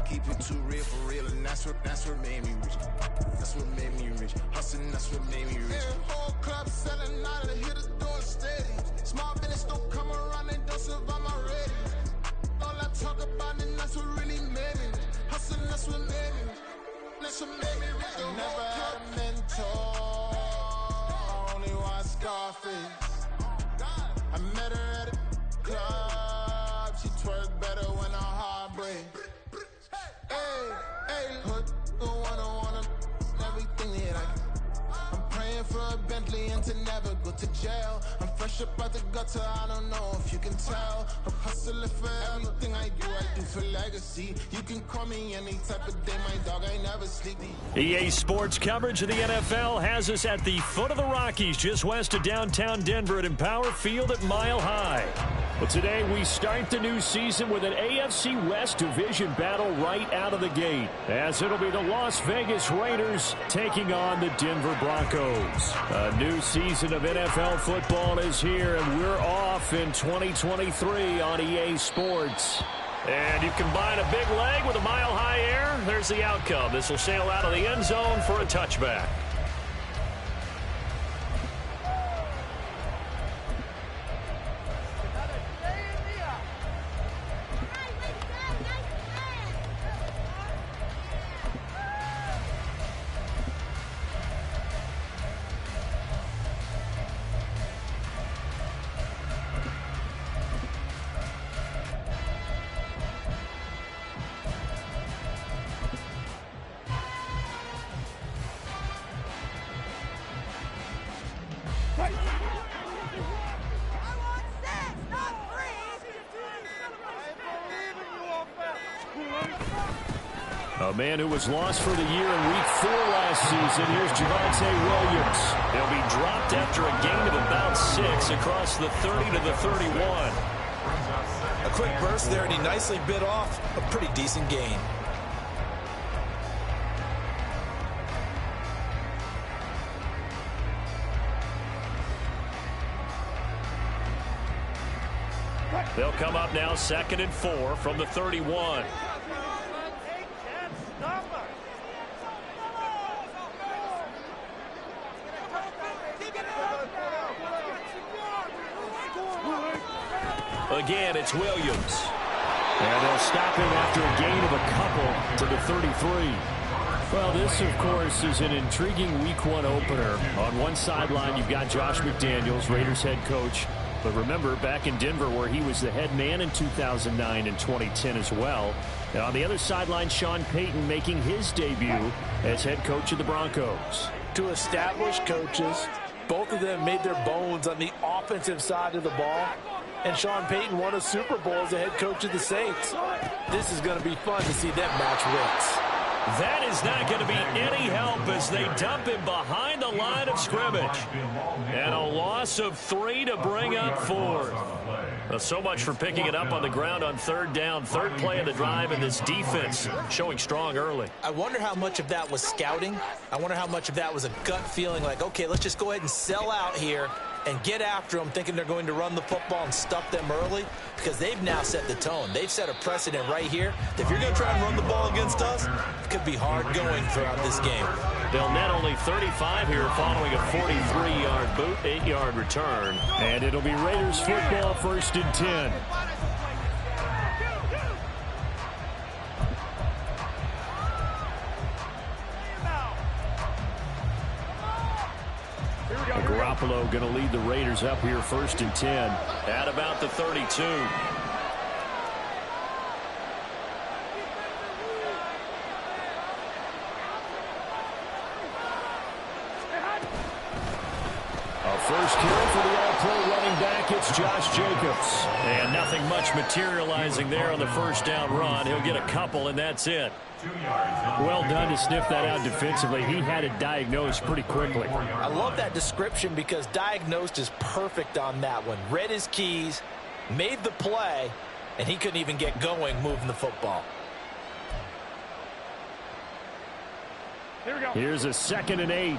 keep it too real for real, and that's what made me rich. That's what made me rich. Hustling, that's what made me rich. Yeah, whole club selling out of the hitters doing steady. Small business don't come around, they don't survive my ratings. All I talk about it, that's what really made me rich. Hustling, that's what made me rich. That's what made me rich. I never had a mentor, only one Scarface. I met her at a club, she twerk better when her heart breaks. Hey, hood, wanna everything that I'm praying for a Bentley and to never go to jail. I'm fresh up out the gutter, I don't know if you can tell. I'm hustling for everything I do for legacy. You can call me any type of day, my dog, I never sleep. EA Sports coverage of the NFL has us at the foot of the Rockies, just west of downtown Denver at Empower Field at Mile High. But today we start the new season with an AFC West division battle right out of the gate, as it'll be the Las Vegas Raiders taking on the Denver Broncos. A new season of NFL football is here, and we're off in 2023 on EA Sports. And you combine a big leg with a mile-high air, there's the outcome. This will sail out of the end zone for a touchback. A man who was lost for the year in Week 4 last season. Here's Javonte Williams. He'll be dropped after a gain of about 6 across the 30 to the 31. A quick burst there, and he nicely bit off a pretty decent gain. They'll come up now 2nd and 4 from the 31. Again, it's Williams. And they'll stop him after a gain of a couple to the 33. Well, this, of course, is an intriguing Week 1 opener. On one sideline, you've got Josh McDaniels, Raiders head coach. But remember, back in Denver, where he was the head man in 2009 and 2010 as well. And on the other sideline, Sean Payton making his debut as head coach of the Broncos. Two established coaches. Both of them made their bones on the offensive side of the ball. And Sean Payton won a Super Bowl as the head coach of the Saints. This is going to be fun to see them match wits. That is not going to be any help as they dump him behind the line of scrimmage. And a loss of 3 to bring up 4. Well, so much for picking it up on the ground on 3rd down. 3rd play of the drive, and this defense showing strong early. I wonder how much of that was scouting. I wonder how much of that was a gut feeling like, okay, let's just go ahead and sell out here and get after them, thinking they're going to run the football and stuff them early, because they've now set the tone. They've set a precedent right here. If you're going to try and run the ball against us, it could be hard going throughout this game. They'll net only 35 here following a 43-yard boot, 8-yard return. And it'll be Raiders football, 1st and 10. Garoppolo going to lead the Raiders up here 1st and 10 at about the 32. First carry for the all-pro running back, it's Josh Jacobs. And nothing much materializing there on the 1st down run. He'll get a couple, and that's it. Well done to sniff that out defensively. He had it diagnosed pretty quickly. I love that description because diagnosed is perfect on that one. Read his keys, made the play, and he couldn't even get going moving the football. Here we go. Here's a 2nd and 8.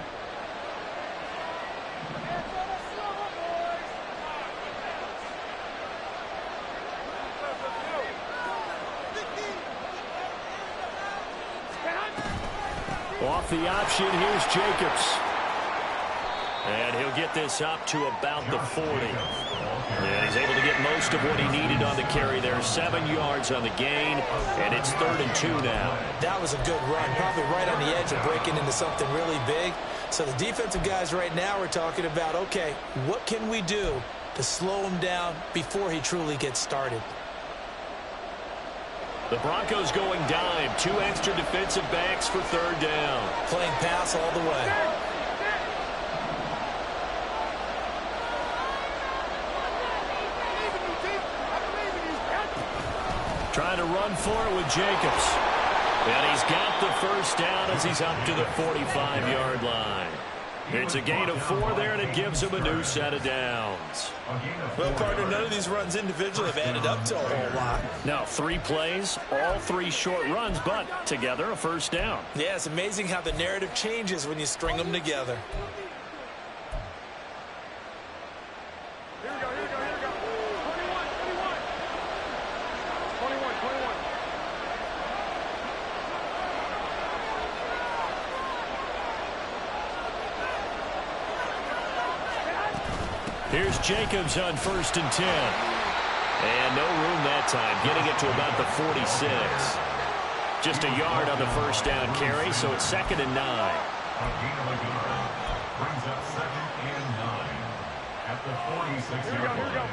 Off the option, here's Jacobs. And he'll get this up to about the 40. And he's able to get most of what he needed on the carry there. 7 yards on the gain, and it's 3rd and 2 now. That was a good run, probably right on the edge of breaking into something really big. So the defensive guys right now are talking about, okay, what can we do to slow him down before he truly gets started? The Broncos going dime. 2 extra defensive backs for 3rd down. Playing pass all the way. Trying to run for it with Jacobs. And he's got the first down as he's up to the 45-yard line. It's a gain of 4 there, and it gives him a new set of downs. Well, partner, none of these runs individually have added up to a whole lot. Now, 3 plays, all 3 short runs, but together a first down. Yeah, it's amazing how the narrative changes when you string them together. Here we go. 21. Here's Jacobs on 1st and 10. And no room that time, getting it to about the 46. Just a yard on the first down carry, so it's 2nd and 9. Brings up 2nd and 9 at the 46-yard line.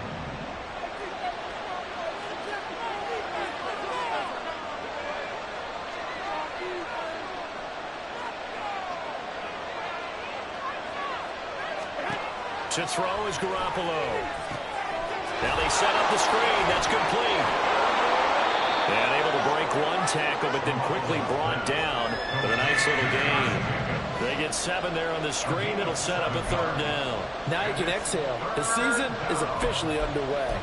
To throw is Garoppolo. Now they set up the screen. That's complete. And able to break 1 tackle, but then quickly brought down with a nice little gain. They get 7 there on the screen. It'll set up a 3rd down. Now you can exhale. The season is officially underway.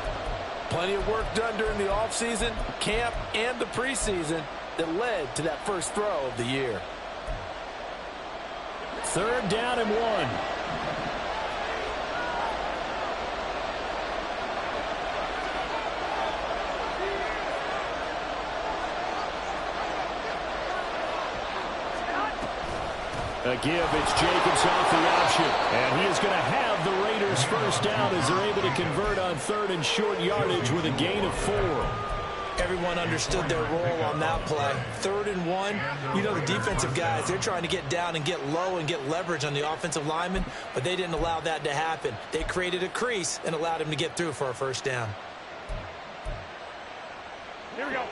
Plenty of work done during the offseason, camp, and the preseason that led to that first throw of the year. 3rd down and 1. A give, it's Jacobs off the option. And he is going to have the Raiders first down as they're able to convert on 3rd and short yardage with a gain of 4. Everyone understood their role on that play. 3rd and 1. You know the defensive guys, they're trying to get down and get low and get leverage on the offensive lineman, but they didn't allow that to happen. They created a crease and allowed him to get through for a first down. Here we go.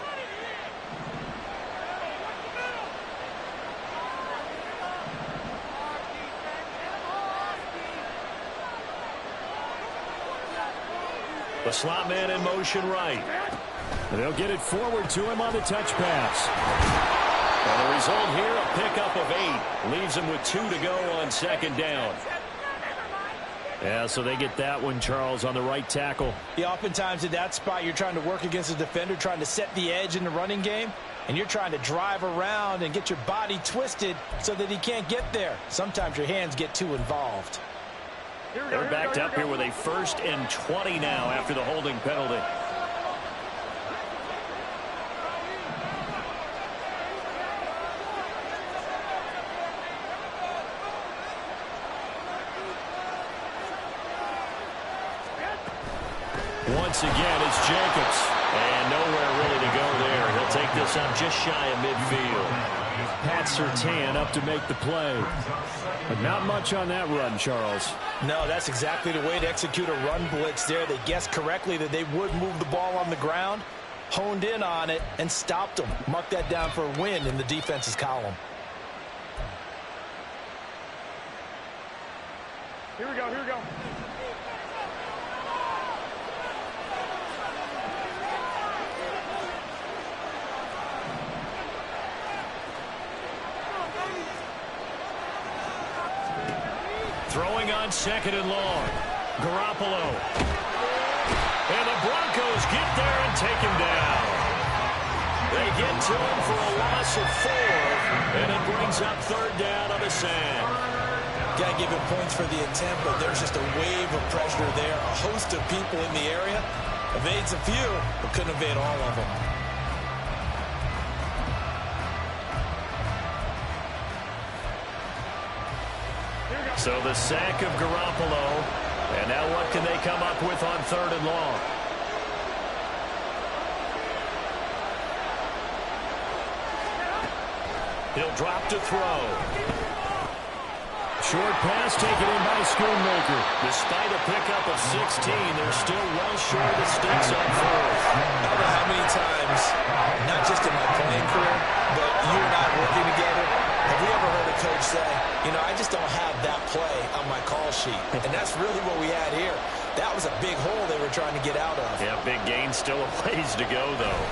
The slot man in motion right. And they'll get it forward to him on the touch pass. And the result here, a pickup of 8. Leaves him with 2 to go on 2nd down. Yeah, so they get that one, Charles, on the right tackle. Yeah, oftentimes in that spot, you're trying to work against a defender, trying to set the edge in the running game, and you're trying to drive around and get your body twisted so that he can't get there. Sometimes your hands get too involved. They're backed up here with a 1st and 20 now after the holding penalty. Once again, it's Jacobs. And nowhere really to go there. He'll take this up just shy of midfield. Pat Surtain up to make the play. But not much on that run, Charles. No, that's exactly the way to execute a run blitz there. They guessed correctly that they would move the ball on the ground, honed in on it, and stopped them. Mark that down for a win in the defense's column. Here we go. Throwing on 2nd and long. Garoppolo. And the Broncos get there and take him down. They get to him for a loss of 4. And it brings up 3rd down on the sand. Got to give him points for the attempt, but there's just a wave of pressure there. A host of people in the area. Evades a few, but couldn't evade all of them. So the sack of Garoppolo. And now what can they come up with on 3rd and long? He'll drop to throw. Short pass taken in by Schoonmaker. Despite a pickup of 16, they're still well short of the sticks on 4th. I don't know how many times, not just in my playing career, but you and I working together, have we ever heard a coach say, you know, I just don't have that play on my call sheet. And that's really what we had here. That was a big hole they were trying to get out of. Yeah, big gain, still a ways to go, though.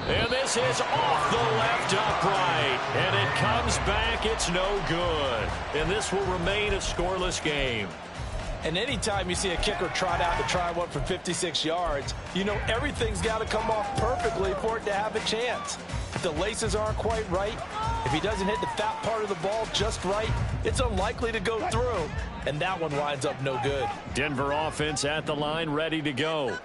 And this is off the left upright. And it comes back. It's no good. And this will remain a scoreless game. And anytime you see a kicker trot out to try one from 56 yards, you know everything's got to come off perfectly for it to have a chance. If the laces aren't quite right, if he doesn't hit the fat part of the ball just right, it's unlikely to go through. And that one winds up no good. Denver offense at the line, ready to go.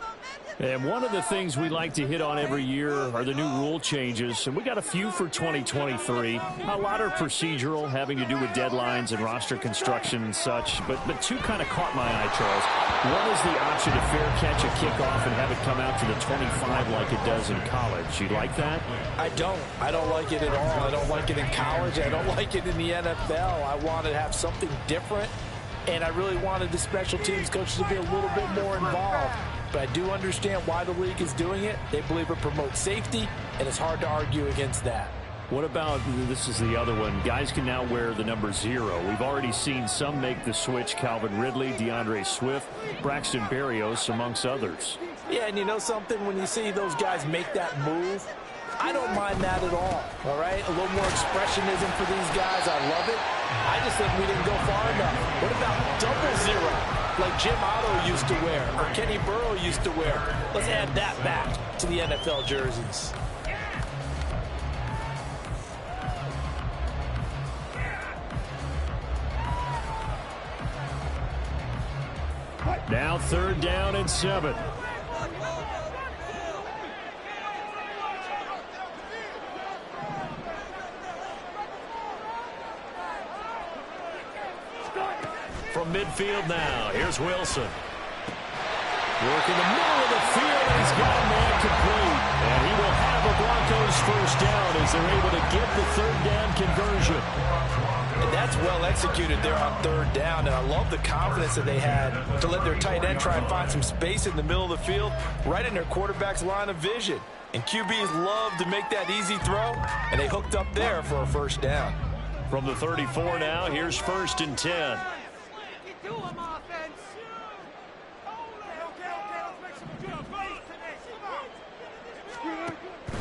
And one of the things we like to hit on every year are the new rule changes. And we got a few for 2023. A lot are procedural, having to do with deadlines and roster construction and such. But two kind of caught my eye, Charles. One is the option to fair catch a kickoff and have it come out to the 25 like it does in college. You like that? I don't. I don't like it at all. I don't like it in college. I don't like it in the NFL. I want to have something different. And I really wanted the special teams coaches to be a little bit more involved. But I do understand why the league is doing it. They believe it promotes safety, and it's hard to argue against that. What about, this is the other one, guys can now wear the number 0. We've already seen some make the switch, Calvin Ridley, DeAndre Swift, Braxton Berrios, amongst others. Yeah, and you know something? When you see those guys make that move, I don't mind that at all right? A little more expressionism for these guys. I love it. I just think we didn't go far enough. What about double 0? Like Jim Otto used to wear, or Kenny Burrow used to wear. Let's add that back to the NFL jerseys. Now 3rd down and 7. From midfield now, here's Wilson. Working the middle of the field, and he's got a man complete. And he will have a Broncos first down as they're able to get the 3rd down conversion. And that's well executed there on 3rd down. And I love the confidence that they had to let their tight end try and find some space in the middle of the field, right in their quarterback's line of vision. And QBs love to make that easy throw, and they hooked up there for a first down. From the 34 now, here's 1st and 10.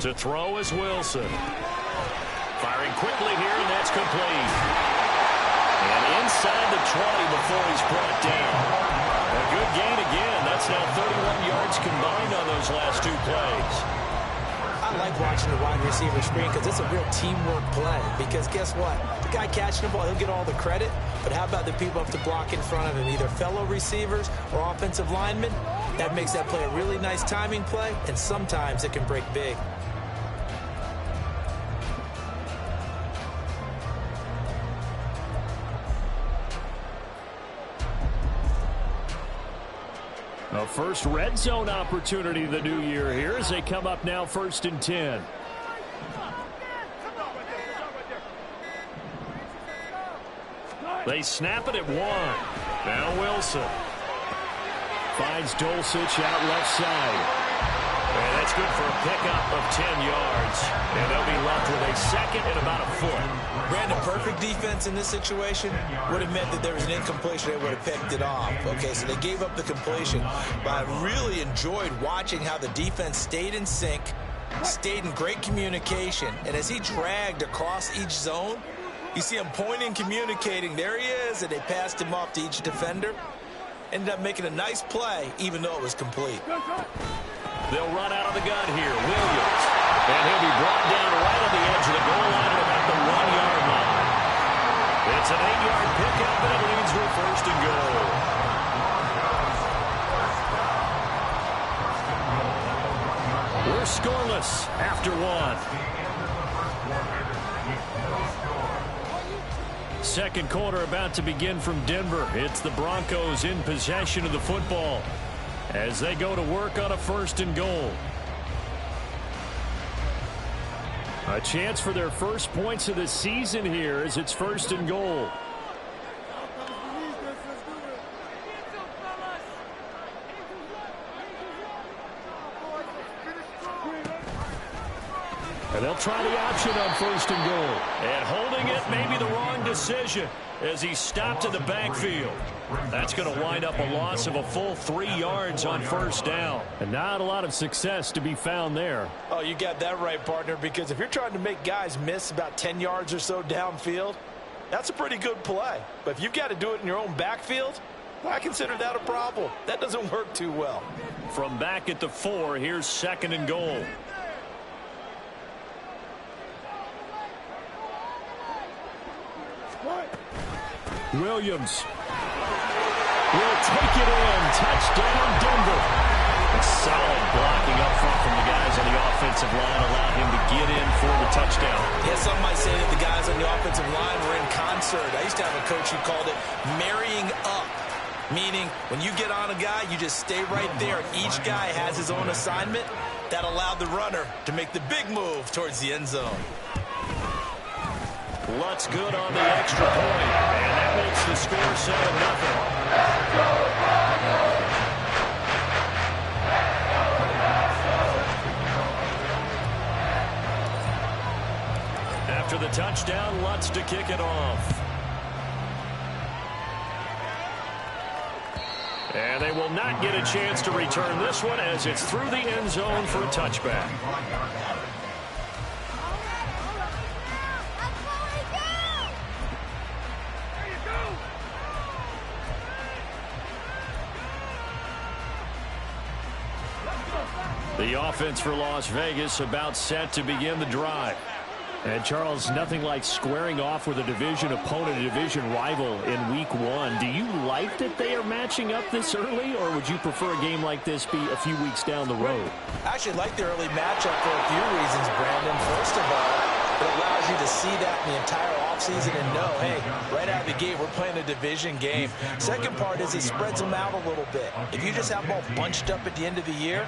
To throw is Wilson. Firing quickly here, and that's complete. And inside the 20 before he's brought down. A good gain again. That's now 31 yards combined on those last 2 plays. I like watching the wide receiver screen because it's a real teamwork play. Because guess what? The guy catching the ball, he'll get all the credit. But how about the people have to block in front of him, either fellow receivers or offensive linemen? That makes that play a really nice timing play, and sometimes it can break big. A first red zone opportunity the new year here as they come up now 1st and 10. They snap it at 1. Now Wilson finds Dulcich out left side. And that's good for a pickup of 10 yards. And they'll be left with a 2nd and about a foot. Brandon, perfect defense in this situation would have meant that there was an incompletion. They would have picked it off. Okay, so they gave up the completion. But I really enjoyed watching how the defense stayed in sync, stayed in great communication. And as he dragged across each zone, you see him pointing, communicating. There he is, and they passed him off to each defender. Ended up making a nice play, even though it was complete. They'll run out of the gun here. Williams. And he'll be brought down right on the edge of the goal line at about the 1-yard line. It's an 8-yard pickup, and it leads for 1st and goal. We're scoreless after 1. Second quarter about to begin from Denver. It's the Broncos in possession of the football as they go to work on a 1st and goal. A chance for their first points of the season here as it's 1st and goal. And they'll try the option on 1st and goal. And holding it may be the wrong decision as he stopped in the backfield. That's going to wind up a loss of a full 3 yards on 1st down. And not a lot of success to be found there. Oh, you got that right, partner, because if you're trying to make guys miss about 10 yards or so downfield, that's a pretty good play. But if you've got to do it in your own backfield, I consider that a problem. That doesn't work too well. From back at the 4, here's 2nd and goal. Williams will take it in. Touchdown, Denver. A solid blocking up front from the guys on the offensive line allowed him to get in for the touchdown. Yeah, some might say that the guys on the offensive line were in concert. I used to have a coach who called it marrying up, meaning when you get on a guy, you just stay right there. Each guy has his own assignment. That allowed the runner to make the big move towards the end zone. Lutz good on the extra point, and that makes the score 7-0. After the touchdown, Lutz to kick it off. And they will not get a chance to return this one as it's through the end zone for a touchback. The offense for Las Vegas about set to begin the drive. And, Charles, nothing like squaring off with a division opponent, a division rival in Week 1. Do you like that they are matching up this early, or would you prefer a game like this be a few weeks down the road? I actually like the early matchup for a few reasons, Brandon. First of all, it allows you to see that in the entire offseason and know, hey, right out of the gate, we're playing a division game. Second part is it spreads them out a little bit. If you just have them all bunched up at the end of the year,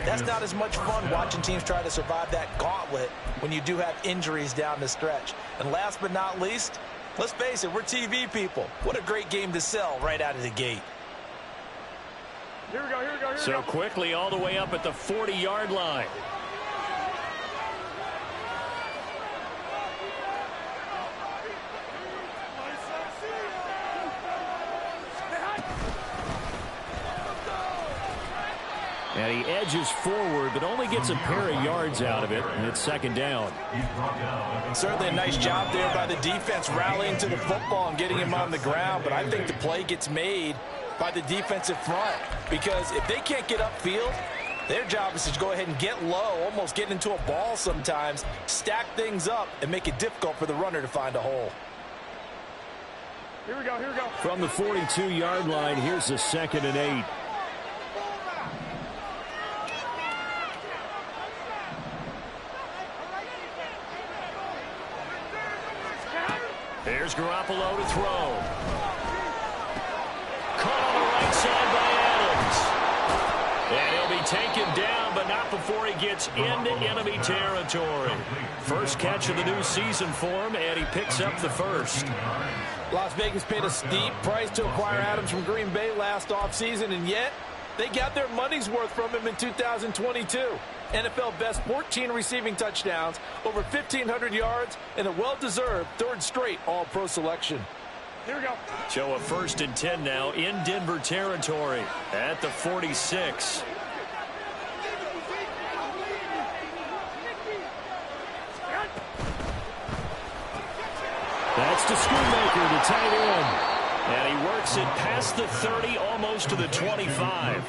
that's not as much fun watching teams try to survive that gauntlet when you do have injuries down the stretch. And last but not least, let's face it, we're TV people. What a great game to sell right out of the gate. Here we go, here we go, here we So go. quickly all the way up at the 40-yard line. And he edges forward, but only gets a pair of yards out of it, and it's 2nd down. Certainly a nice job there by the defense rallying to the football and getting him on the ground, but I think the play gets made by the defensive front because if they can't get upfield, their job is to go ahead and get low, almost get into a ball sometimes, stack things up, and make it difficult for the runner to find a hole. Here we go, here we go. From the 42-yard line, here's a 2nd and 8. There's Garoppolo to throw. Caught on the right side by Adams. And he'll be taken down, but not before he gets into enemy territory. First catch of the new season for him, and he picks up the first. Las Vegas paid a steep price to acquire Adams from Green Bay last offseason, and yet they got their money's worth from him in 2022. NFL best 14 receiving touchdowns, over 1,500 yards, and a well-deserved 3rd straight All-Pro selection. Here we go. So a 1st and 10 now in Denver territory at the 46. That's to Schoonmaker, the tight end. And he works it past the 30, almost to the 25.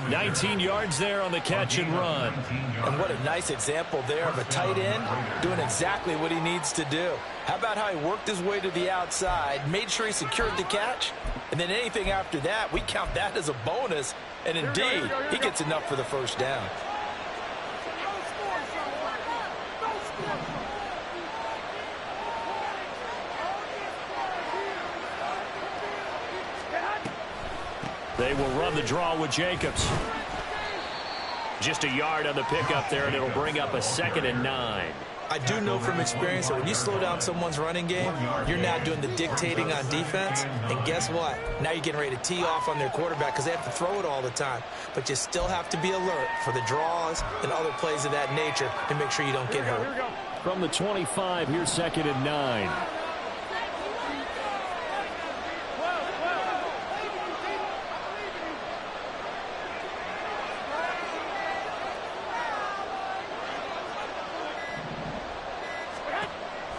19 yards there on the catch and run. And what a nice example there of a tight end doing exactly what he needs to do. How about how he worked his way to the outside, made sure he secured the catch, and then anything after that, we count that as a bonus. And indeed, he gets enough for the 1st down. They will run the draw with Jacobs. Just a yard on the pickup there, and it'll bring up a 2nd and 9. I do know from experience that when you slow down someone's running game, you're now doing the dictating on defense. And guess what? Now you're getting ready to tee off on their quarterback because they have to throw it all the time. But you still have to be alert for the draws and other plays of that nature to make sure you don't get hurt. From the 25, here's 2nd and 9.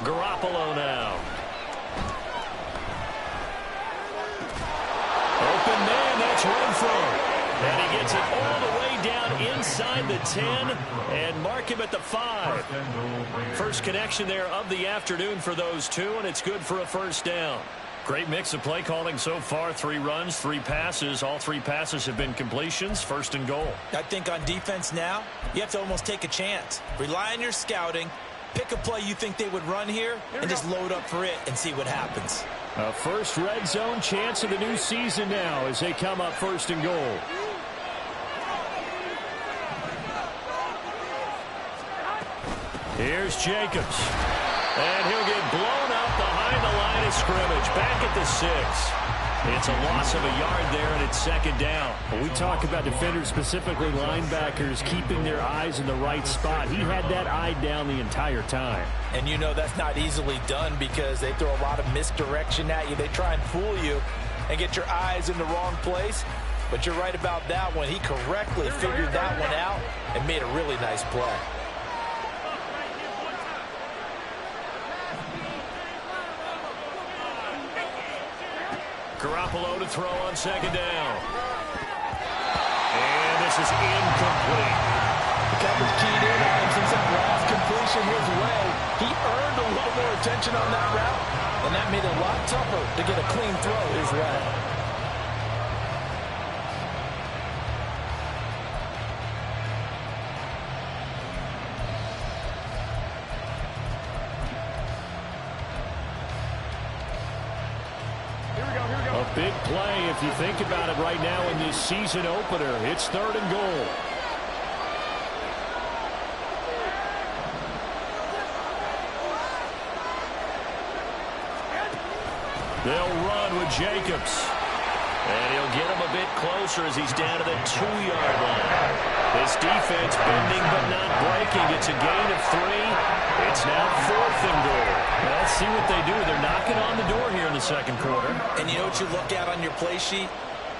Garoppolo now. Open man, that's Renfro. And he gets it all the way down inside the 10 and mark him at the 5. First connection there of the afternoon for those two, and it's good for a first down. Great mix of play calling so far. 3 runs, 3 passes. All 3 passes have been completions. 1st and goal. I think on defense now, you have to almost take a chance. Rely on your scouting. Pick a play you think they would run here and just load up for it and see what happens. A first red zone chance of the new season now as they come up 1st and goal. Here's Jacobs. And he'll get blown up behind the line of scrimmage. Back at the 6. It's a loss of a yard there, and it's 2nd down. When we talk about defenders, specifically linebackers, keeping their eyes in the right spot, he had that eye down the entire time. And you know that's not easily done because they throw a lot of misdirection at you. They try and fool you and get your eyes in the wrong place. But you're right about that one. He correctly figured that one out and made a really nice play. Garoppolo to throw on 2nd down. And this is incomplete. The coverage keyed in on him since that last completion his way. He earned a little more attention on that route, and that made it a lot tougher to get a clean throw his way. Big play if you think about it right now in this season opener. It's 3rd and goal. They'll run with Jacobs. And he'll get him a bit closer as he's down to the 2-yard line. This defense bending but not breaking. It's a gain of 3. It's now 4th and goal. Well, let's see what they do. They're knocking on the door here in the 2nd quarter. And you know what you look at on your play sheet?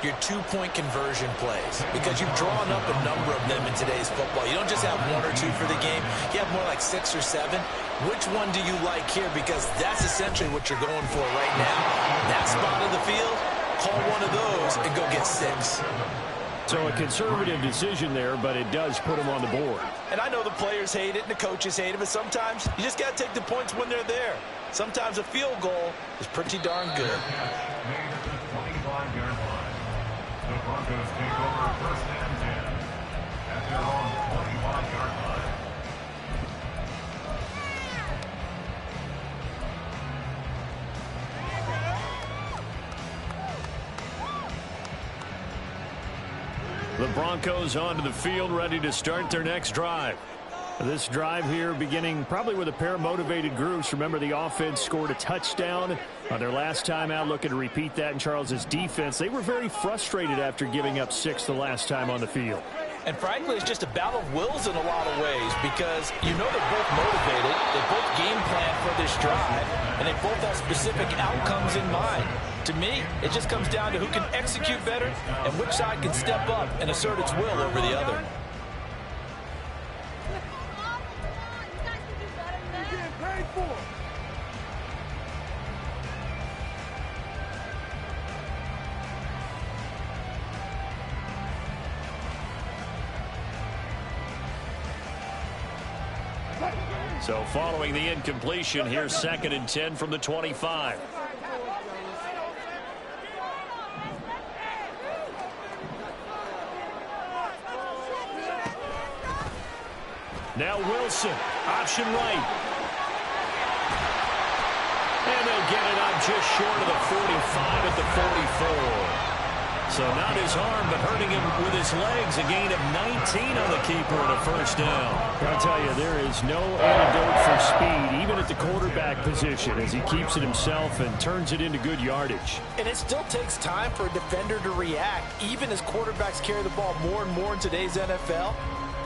Your 2-point conversion plays. Because you've drawn up a number of them in today's football. You don't just have 1 or 2 for the game. You have more like 6 or 7. Which one do you like here? Because that's essentially what you're going for right now. That spot of the field, call one of those and go get 6. So a conservative decision there, but it does put them on the board. And I know the players hate it and the coaches hate it, but sometimes you just got to take the points when they're there. Sometimes a field goal is pretty darn good. Made at the 25-yard line. The Broncos take over 1st and 10 at their own 25-yard line. The Broncos onto the field, ready to start their next drive. This drive here beginning probably with a pair of motivated groups. Remember, the offense scored a touchdown on their last time out. Looking to repeat that in Charles's defense. They were very frustrated after giving up 6 the last time on the field. And frankly, it's just a battle of wills in a lot of ways because you know they're both motivated. They both game plan for this drive, and they both have specific outcomes in mind. To me, it just comes down to who can execute better and which side can step up and assert its will over the other. So following the incompletion, here's 2nd and 10 from the 25. Now Wilson, option right. And they'll get it up just short of the 45 at the 44. So not his arm, but hurting him with his legs. A gain of 19 on the keeper and a first down. I'll tell you, there is no antidote for speed, even at the quarterback position, as he keeps it himself and turns it into good yardage. And it still takes time for a defender to react. Even as quarterbacks carry the ball more and more in today's NFL,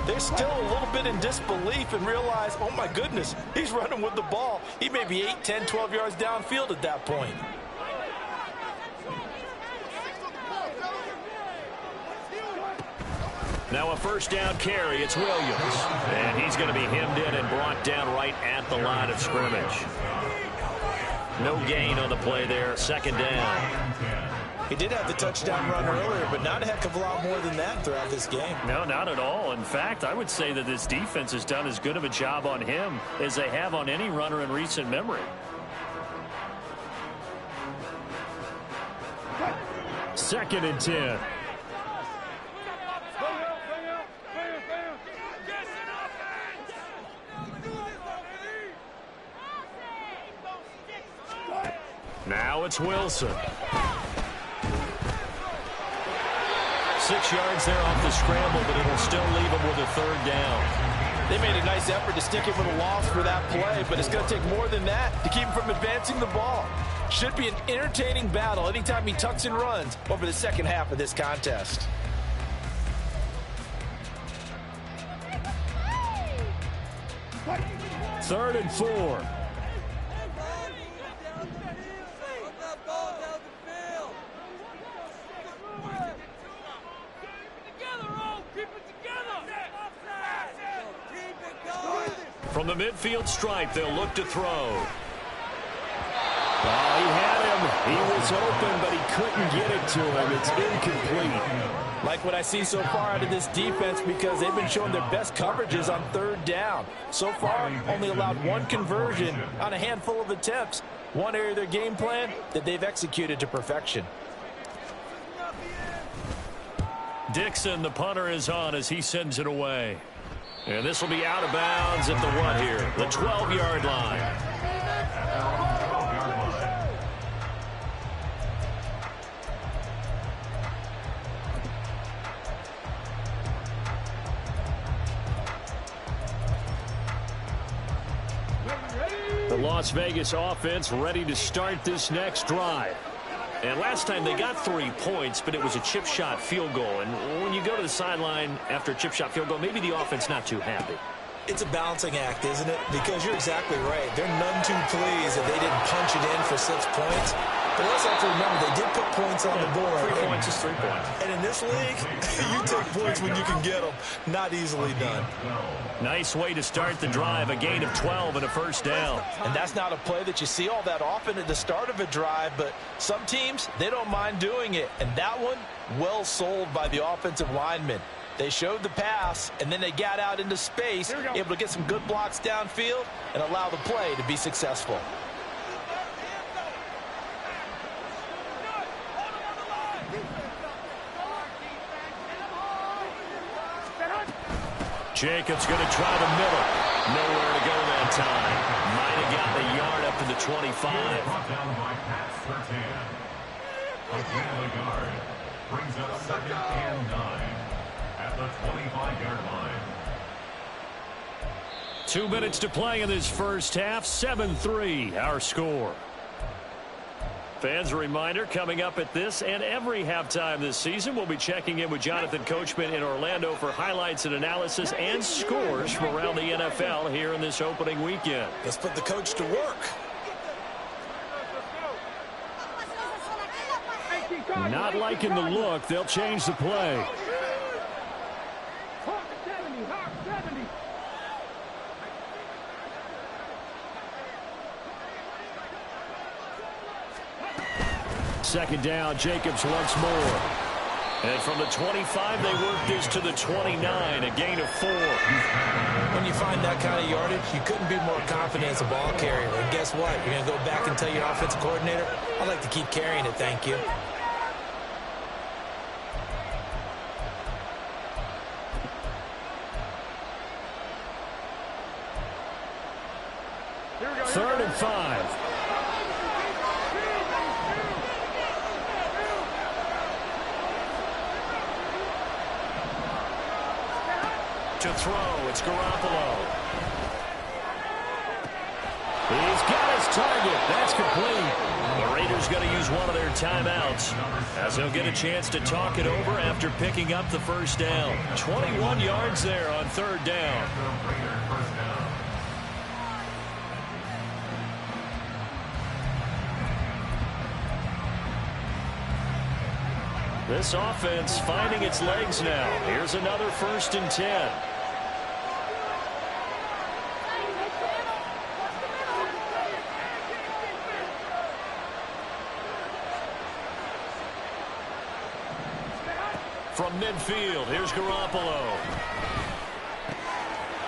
they're still a little bit in disbelief and realize, oh my goodness, he's running with the ball. He may be 8, 10, 12 yards downfield at that point. Now a first down carry. It's Williams. And he's going to be hemmed in and brought down right at the line of scrimmage. No gain on the play there. Second down. He did have the touchdown run earlier, but not a heck of a lot more than that throughout this game. No, not at all. In fact, I would say that this defense has done as good of a job on him as they have on any runner in recent memory. Second and 10. Now it's Wilson. 6 yards there off the scramble, but it'll still leave him with a third down. They made a nice effort to stick him with a loss for that play, but it's going to take more than that to keep him from advancing the ball. Should be an entertaining battle anytime he tucks and runs over the second half of this contest. Third and 4. From the midfield stripe, they'll look to throw. Oh, he had him. He was open, but he couldn't get it to him. It's incomplete. Like what I see so far out of this defense, because they've been showing their best coverages on third down. So far, only allowed one conversion on a handful of attempts. One area of their game plan that they've executed to perfection. Dixon, the punter, is on as he sends it away. And this will be out of bounds at the what here? The 12-yard line. The Las Vegas offense ready to start this next drive. And last time they got 3 points, but it was a chip shot field goal. And when you go to the sideline after a chip shot field goal, maybe the offense not too happy. It's a balancing act, isn't it? Because you're exactly right. They're none too pleased that they didn't punch it in for 6 points. But let's have to remember, they did put points on the board. 3 points is 3 points. And in this league, you take points when you can get them. Not easily done. Nice way to start the drive. A gain of 12 and a first down. And that's not a play that you see all that often at the start of a drive, but some teams, they don't mind doing it. And that one, well sold by the offensive lineman. They showed the pass, and then they got out into space, able to get some good blocks downfield and allow the play to be successful. Jacobs going to try the middle. Nowhere to go that time. Might have gotten a yard up to the 25. Brought down by Pat Surtain. Again, the guard brings up 2nd and 9 at the 25-yard line. 2 minutes to play in this first half. 7-3 our score. Fans, a reminder, coming up at this and every halftime this season, we'll be checking in with Jonathan Coachman in Orlando for highlights and analysis and scores from around the NFL here in this opening weekend. Let's put the coach to work. Not liking the look. They'll change the play. Second down, Jacobs once more. And from the 25, they work this to the 29, a gain of 4. When you find that kind of yardage, you couldn't be more confident as a ball carrier. And guess what? You're going to go back and tell your offensive coordinator, I'd like to keep carrying it, thank you. Third and 5. To throw, it's Garoppolo. He's got his target. That's complete. The Raiders going to use one of their timeouts as they'll get a chance to talk it over after picking up the first down. 21 yards there on third down. This offense finding its legs now. Here's another 1st and 10. From midfield, here's Garoppolo.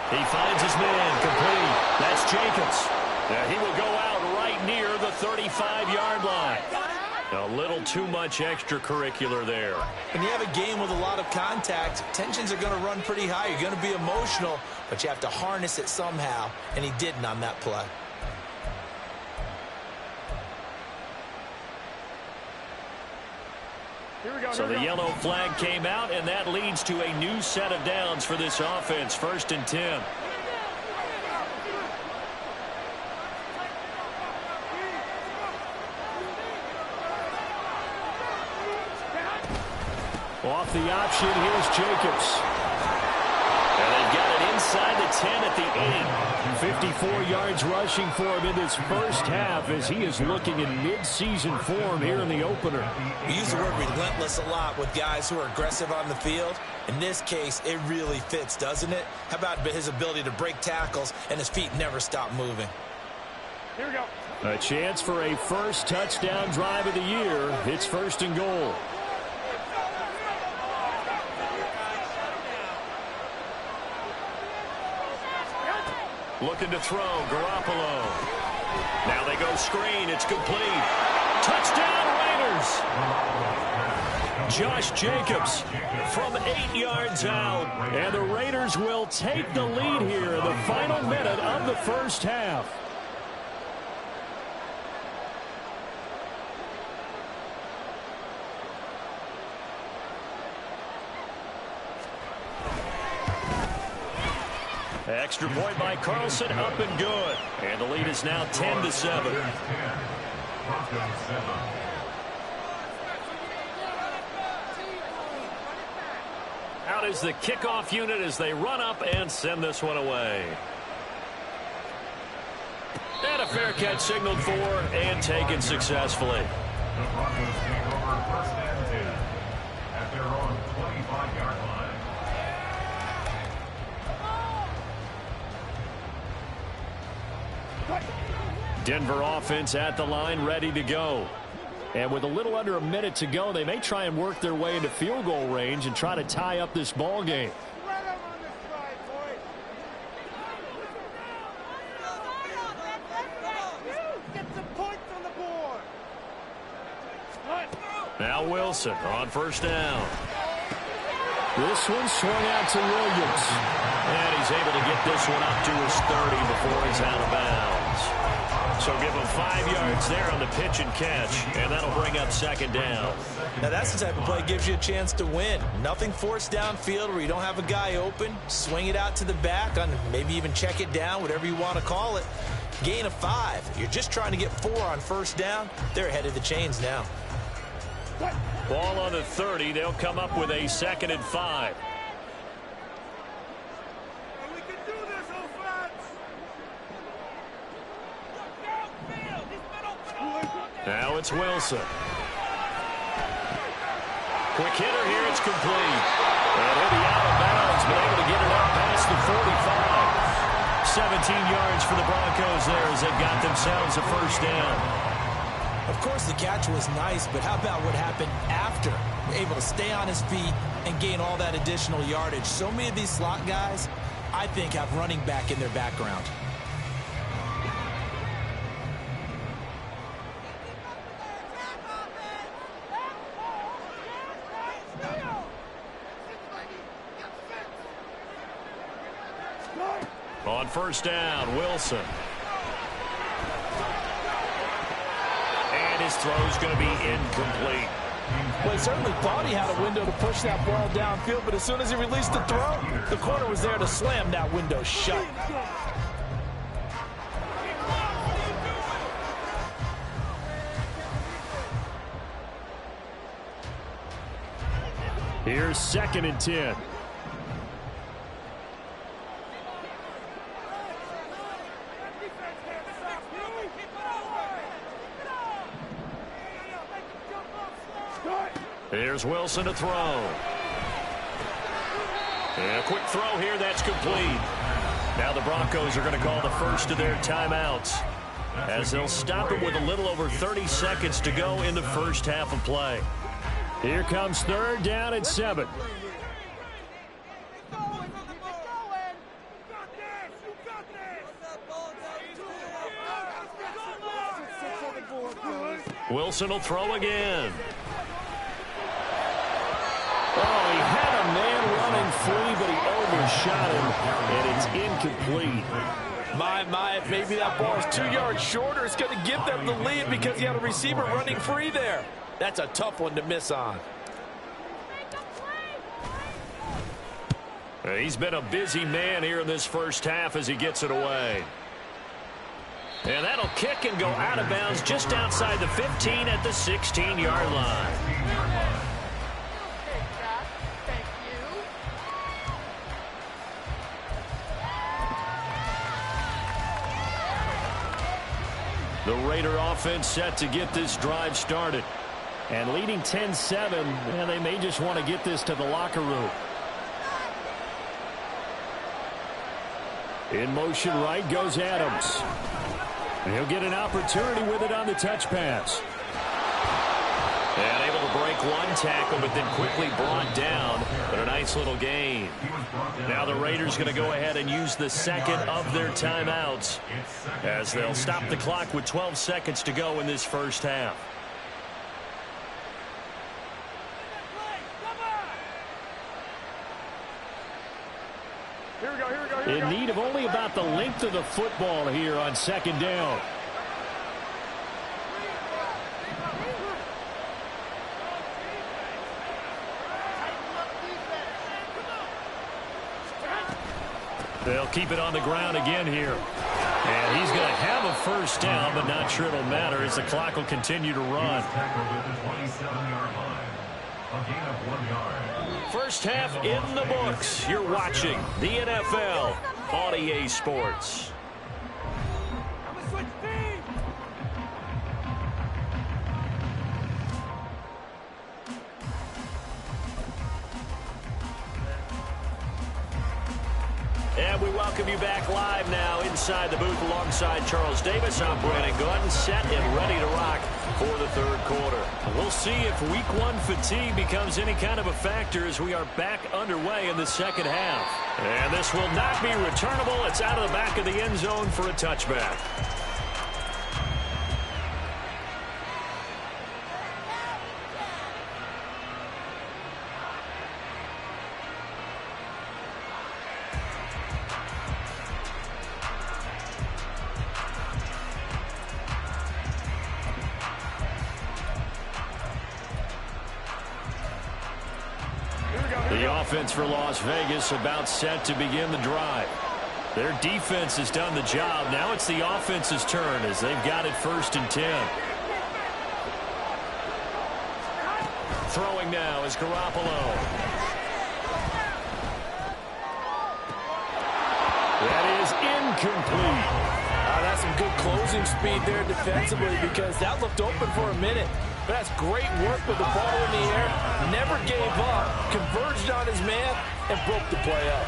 He finds his man, complete. That's Jacobs. He will go out right near the 35-yard line. A little too much extracurricular there. When you have a game with a lot of contact, tensions are going to run pretty high. You're going to be emotional, but you have to harness it somehow, and he didn't on that play. So the yellow flag came out, and that leads to a new set of downs for this offense. 1st and 10. Off the option, here's Jacobs. And they've got it inside the 10 at the 8. 54 yards rushing for him in this first half as he is looking in mid-season form here in the opener. We use the word relentless a lot with guys who are aggressive on the field. In this case, it really fits, doesn't it? How about his ability to break tackles and his feet never stop moving? Here we go. A chance for a first touchdown drive of the year. It's 1st and goal. Looking to throw, Garoppolo. Now they go screen, it's complete. Touchdown, Raiders! Josh Jacobs from 8 yards out. And the Raiders will take the lead here in the final minute of the first half. Extra point by Carlson, up and good. And the lead is now 10-7. Out is the kickoff unit as they run up and send this one away. And a fair catch signaled for and taken successfully. The Broncos take over 1st and 10 at their own 25-yard line. Denver offense at the line, ready to go. And with a little under a minute to go, they may try and work their way into field goal range and try to tie up this ball game. Now Wilson on 1st down. This one swung out to Williams. And he's able to get this one up to his 30 before he's out of bounds. So give him 5 yards there on the pitch and catch, and that'll bring up 2nd down. Now that's the type of play that gives you a chance to win. Nothing forced downfield where you don't have a guy open. Swing it out to the back, on maybe even check it down, whatever you want to call it. Gain of 5. You're just trying to get 4 on 1st down. They're ahead of the chains now. Ball on the 30. They'll come up with a 2nd and 5. Now it's Wilson. Quick hitter here, it's complete. And he'll be out of bounds, but able to get it up past the 45. 17 yards for the Broncos there as they've got themselves a 1st down. Of course, the catch was nice, but how about what happened after? Able to stay on his feet and gain all that additional yardage. So many of these slot guys, I think, have running back in their background. On 1st down, Wilson. And his throw's going to be incomplete. Well, he certainly thought he had a window to push that ball downfield, but as soon as he released the throw, the corner was there to slam that window shut. Here's 2nd and 10. Here's Wilson to throw. And a quick throw here, that's complete. Now the Broncos are going to call the first of their timeouts as they'll stop it with a little over 30 seconds to go in the first half of play. Here comes 3rd down and 7. Wilson will throw again. Oh, he had a man running free, but he overshot him, and it's incomplete. My, maybe that ball is 2 yards shorter. It's going to give them the lead because he had a receiver running free there. That's a tough one to miss on. He's been a busy man here in this first half as he gets it away. And that'll kick and go out of bounds just outside the 15 at the 16-yard line. The Raider offense set to get this drive started. And leading 10-7, and they may just want to get this to the locker room. In motion right goes Adams. And he'll get an opportunity with it on the touch pass. And able to break one tackle, but then quickly brought down. But a nice little gain. Now the Raiders going to go ahead and use the second of their timeouts as they'll stop the clock with 12 seconds to go in this first half. In need of only about the length of the football here on 2nd down. They'll keep it on the ground again here. And he's going to have a first down, but not sure it'll matter as the clock will continue to run. First half in the books. You're watching the NFL on EA Sports. And we welcome you back live now inside the booth alongside Charles Davis. I'm Brandon Gaudin, set and ready to rock for the third quarter. We'll see if week 1 fatigue becomes any kind of a factor as we are back underway in the second half. And this will not be returnable. It's out of the back of the end zone for a touchback. The offense for Las Vegas about set to begin the drive. Their defense has done the job. Now it's the offense's turn as they've got it 1st and 10. Throwing now is Garoppolo. That is incomplete. That's some good closing speed there defensively because that looked open for a minute. But that's great work with the ball in the air. Never gave up. Converged on his man and broke the play up.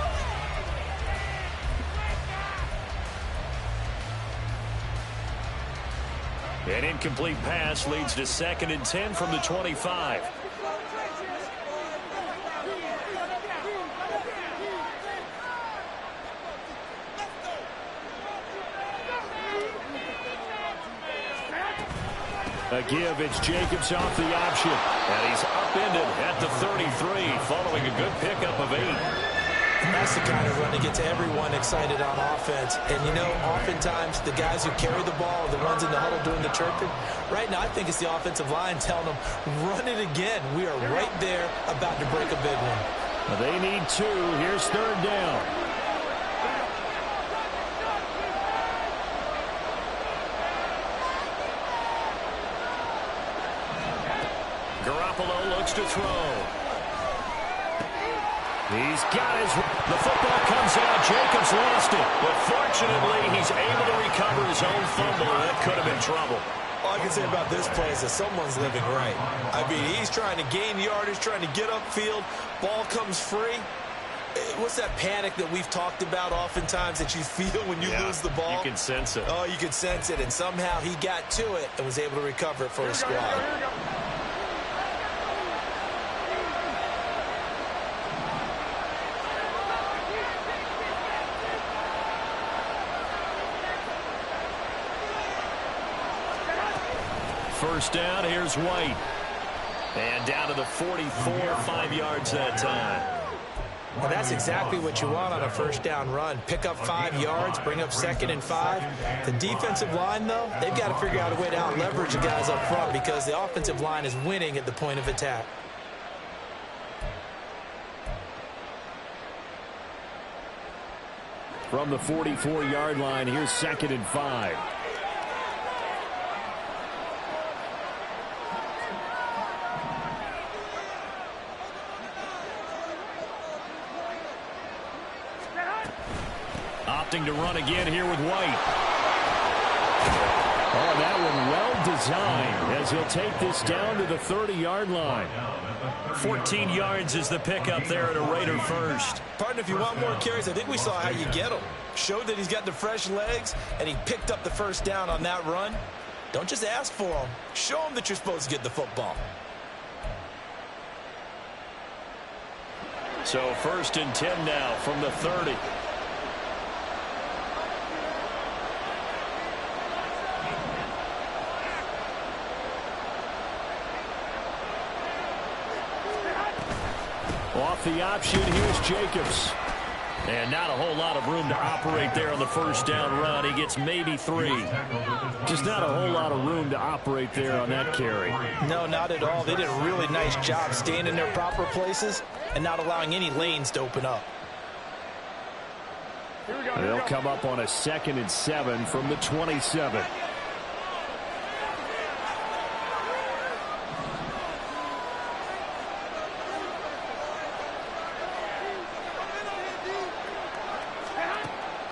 An incomplete pass leads to 2nd and 10 from the 25. A give, it's Jacobs off the option. And he's upended at the 33 following a good pickup of 8. that's the kind of run that gets everyone excited on offense. And, you know, oftentimes the guys who carry the ball are the ones in the huddle doing the chirping. Right now, I think it's the offensive line telling them, run it again. We are right there about to break a big one. Well, they need 2. Here's 3rd down. Garoppolo looks to throw. He's got the football comes out. Jacobs lost it. But fortunately, he's able to recover his own fumble. That could have been trouble. All I can say about this play is that someone's living right. I mean, he's trying to gain yardage, trying to get upfield. Ball comes free. What's that panic that we've talked about oftentimes that you feel when you lose the ball? You can sense it. Oh, you can sense it. And somehow he got to it and was able to recover it for his squad. First down, here's White. And down to the 44, 5 yards that time. Well, that's exactly what you want on a first down run. Pick up 5 yards, bring up 2nd and 5. The defensive line, though, they've got to figure out a way to out-leverage the guys up front because the offensive line is winning at the point of attack. From the 44-yard line, here's 2nd and 5. Opting to run again here with White. Oh, that one well designed as he'll take this down to the 30-yard line. 14 yards is the pickup there at a Raider first. Partner, if you want more carries, I think we saw how you get them. Showed that he's got the fresh legs, and he picked up the first down on that run. Don't just ask for them. Show them that you're supposed to get the football. So 1st and 10 now from the 30. Off the option, here's Jacobs. And not a whole lot of room to operate there on the first down run. He gets maybe 3. Just not a whole lot of room to operate there on that carry. No, not at all. They did a really nice job staying in their proper places and not allowing any lanes to open up. They'll come up on a 2nd and 7 from the 27.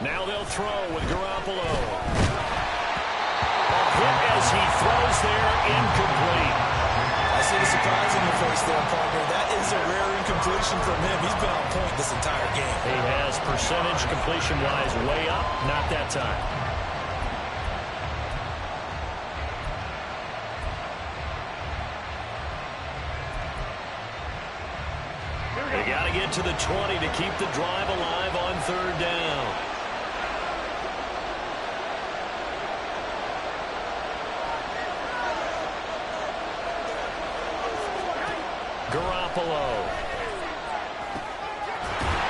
Now they'll throw with Garoppolo. A hit as he throws there, incomplete. I see the surprise in your face there, partner. That is a rare incompletion from him. He's been on point this entire game. He has percentage completion-wise way up, not that time. You got to get to the 20 to keep the drive alive on 3rd down. Garoppolo.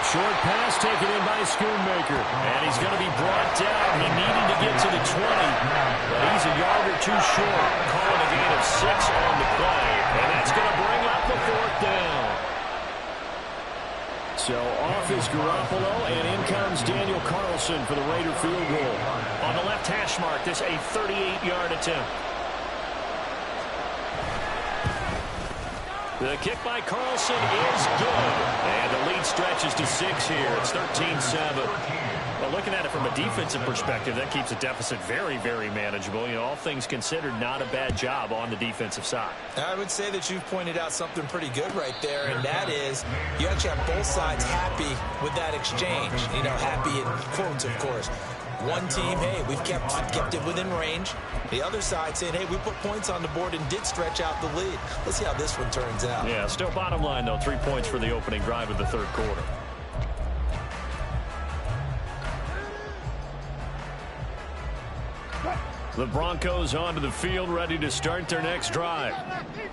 Short pass taken in by Schoonmaker. And he's going to be brought down. He needed to get to the 20, but he's a yard or 2 short. Calling a gain of 6 on the play. And that's going to bring up the 4th down. So off is Garoppolo, and in comes Daniel Carlson for the Raider field goal. On the left hash mark, this a 38-yard attempt. The kick by Carlson is good. And the lead stretches to 6 here. It's 13-7. Well, looking at it from a defensive perspective, that keeps the deficit very, very manageable. You know, all things considered, not a bad job on the defensive side. I would say that you've pointed out something pretty good right there, and that is you actually have both sides happy with that exchange. You know, happy in quotes, of course. One team, hey, we've kept it within range. The other side saying, hey, we put points on the board and did stretch out the lead. Let's see how this one turns out. Yeah, still bottom line, though, 3 points for the opening drive of the 3rd quarter. The Broncos onto the field, ready to start their next drive.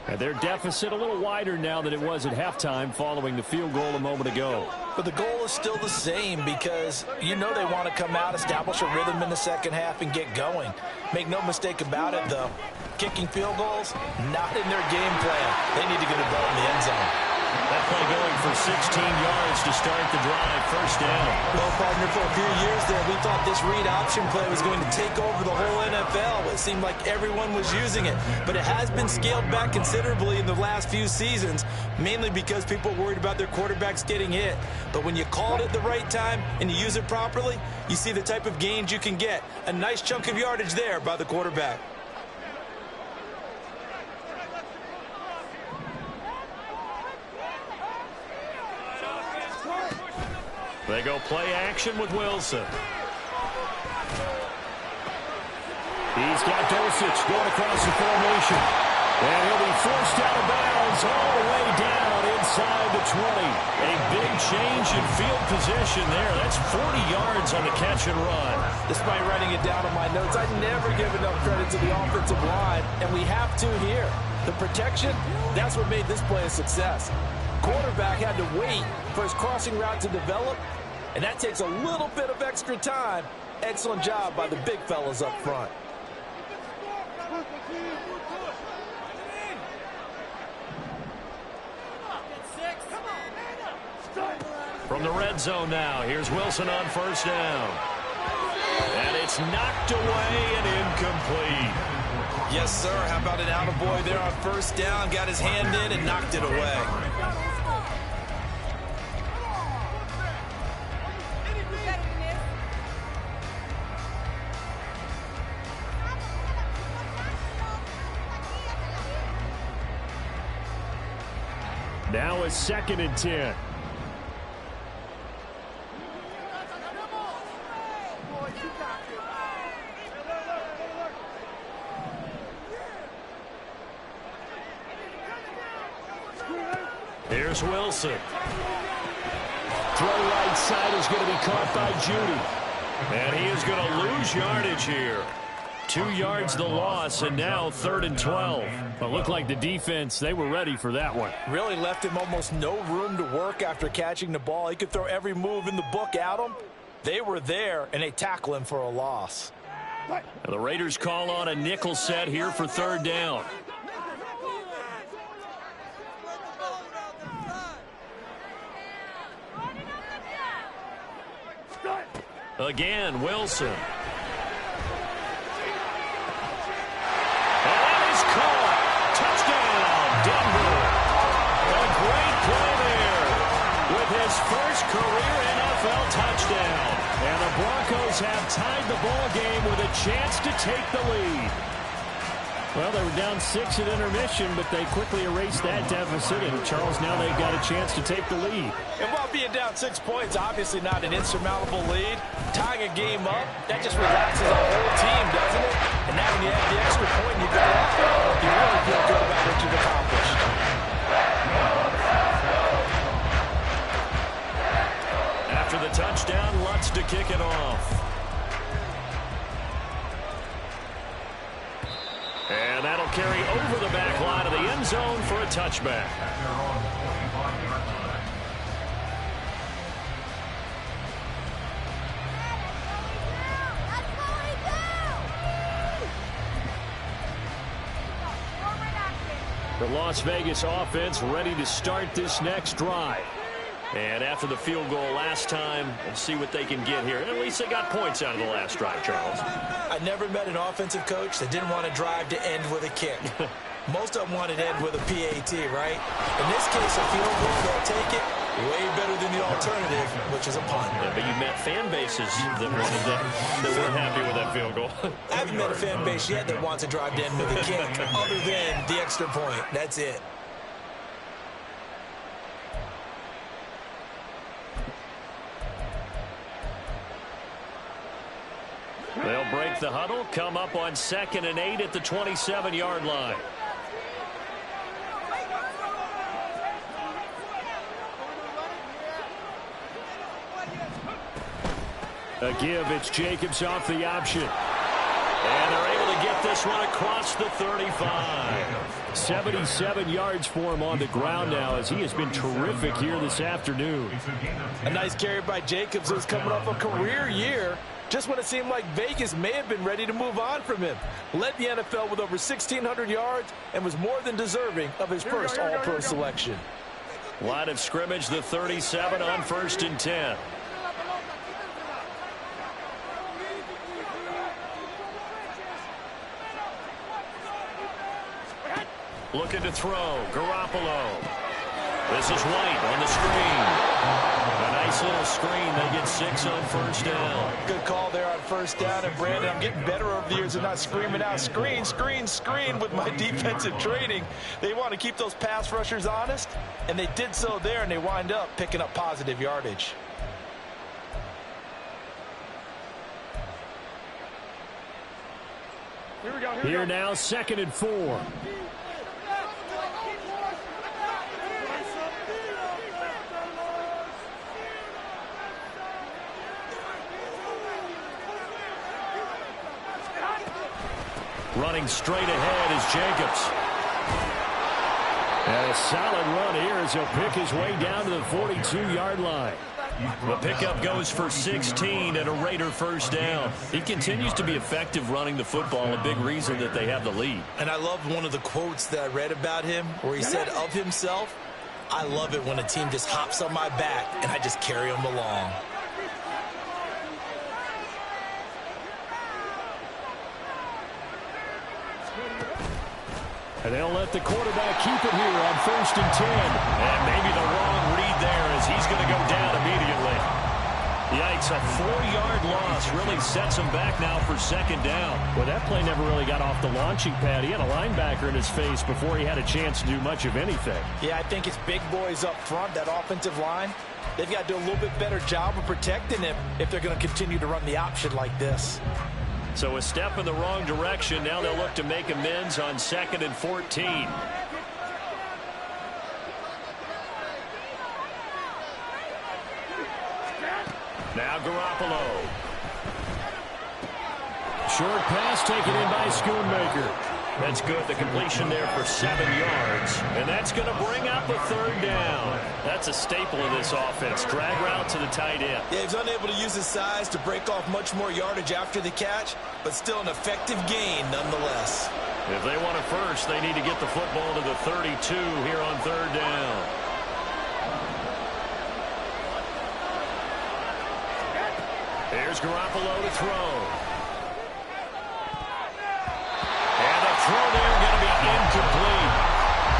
And their deficit a little wider now than it was at halftime following the field goal a moment ago. But the goal is still the same because you know they want to come out, establish a rhythm in the second half, and get going. Make no mistake about it, though. Kicking field goals, not in their game plan. They need to get the ball in the end zone. That play going for 16 yards to start the drive. First down. Well, partner, for a few years there, we thought this read option play was going to take over the whole NFL. It seemed like everyone was using it. But it has been scaled back considerably in the last few seasons, mainly because people are worried about their quarterbacks getting hit. But when you call it at the right time and you use it properly, you see the type of gains you can get. A nice chunk of yardage there by the quarterback. They go play action with Wilson. He's got Dulcich going across the formation. And he'll be forced out of bounds all the way down inside the 20. A big change in field position there. That's 40 yards on the catch and run. Despite writing it down on my notes, I never give enough credit to the offensive line, and we have to here. The protection, that's what made this play a success. Quarterback had to wait for his crossing route to develop, and that takes a little bit of extra time. Excellent job by the big fellas up front. From the red zone now, here's Wilson on first down. And it's knocked away and incomplete. Yes, sir. How about an attaboy there on first down? Got his hand in and knocked it away. Now it's 2nd and 10. Here's Wilson. Throw right side is going to be caught by Judy. And he is going to lose yardage here. 2 yards the loss, and now 3rd and 12. But looked like the defense, they were ready for that one. Really left him almost no room to work after catching the ball. He could throw every move in the book at him. They were there, and they tackle him for a loss. Now the Raiders call on a nickel set here for 3rd down. Again, Wilson. And that is caught. Touchdown, Denver. A great play there with his first career NFL touchdown. And the Broncos have tied the ball game with a chance to take the lead. Well, they were down 6 at intermission, but they quickly erased that deficit. And, Charles, now they've got a chance to take the lead. And while being down 6 points, obviously not an insurmountable lead, tying a game up, that just relaxes our whole team, doesn't it? And now when you have the extra point you got after, you really feel good about what you've accomplished. After the touchdown, Lutz to kick it off. And that'll carry over the back line of the end zone for a touchback. The Las Vegas offense ready to start this next drive. And after the field goal last time, we'll see what they can get here. At least they got points out of the last drive, Charles. I never met an offensive coach that didn't want a drive to end with a kick. Most of them wanted to end with a PAT, right? In this case, a field goal, they'll take it. Way better than the alternative, which is a punt. Yeah, but you met fan bases that wanted that weren't happy with that field goal. I haven't met a fan base yet that wants a drive to end with a kick, other than the extra point. That's it. They'll break the huddle, come up on 2nd and 8 at the 27-yard line. A give, it's Jacobs off the option. And they're able to get get this one across the 35. 77 yards for him on the ground now as he has been terrific here this afternoon. A nice carry by Jacobs, who's coming off a career year just when it seemed like Vegas may have been ready to move on from him. Led the NFL with over 1,600 yards and was more than deserving of his first All-Pro selection. Line of scrimmage, the 37 on 1st and 10. Looking to throw, Garoppolo. This is White on the screen. A nice little screen. They get 6 on 1st down. Good call there on 1st down. And Brandon, I'm getting better over the years of not screaming out screen, screen, screen with my defensive training. They want to keep those pass rushers honest, and they did so there, and they wind up picking up positive yardage. Here now, 2nd and 4. Running straight ahead is Jacobs. And a solid run here as he'll pick his way down to the 42-yard line. The pickup goes for 16 and a Raider 1st down. He continues to be effective running the football, a big reason that they have the lead. And I love one of the quotes that I read about him where he said of himself, "I love it when a team just hops on my back and I just carry them along." And they'll let the quarterback keep it here on 1st and 10. And maybe the wrong read there as he's going to go down immediately. Yikes, a 4-yard loss really sets him back now for 2nd down. Well, that play never really got off the launching pad. He had a linebacker in his face before he had a chance to do much of anything. Yeah, I think it's big boys up front, that offensive line. They've got to do a little bit better job of protecting him if they're going to continue to run the option like this. So a step in the wrong direction. Now they'll look to make amends on 2nd and 14. Now Garoppolo. Short pass taken in by Schoonmaker. That's good. The completion there for 7 yards. And that's going to bring up a 3rd down. That's a staple of this offense. Drag route to the tight end. Yeah, he's unable to use his size to break off much more yardage after the catch, but still an effective gain nonetheless. If they want a first, they need to get the football to the 32 here on 3rd down. Here's Garoppolo to throw. Throw there going to be incomplete.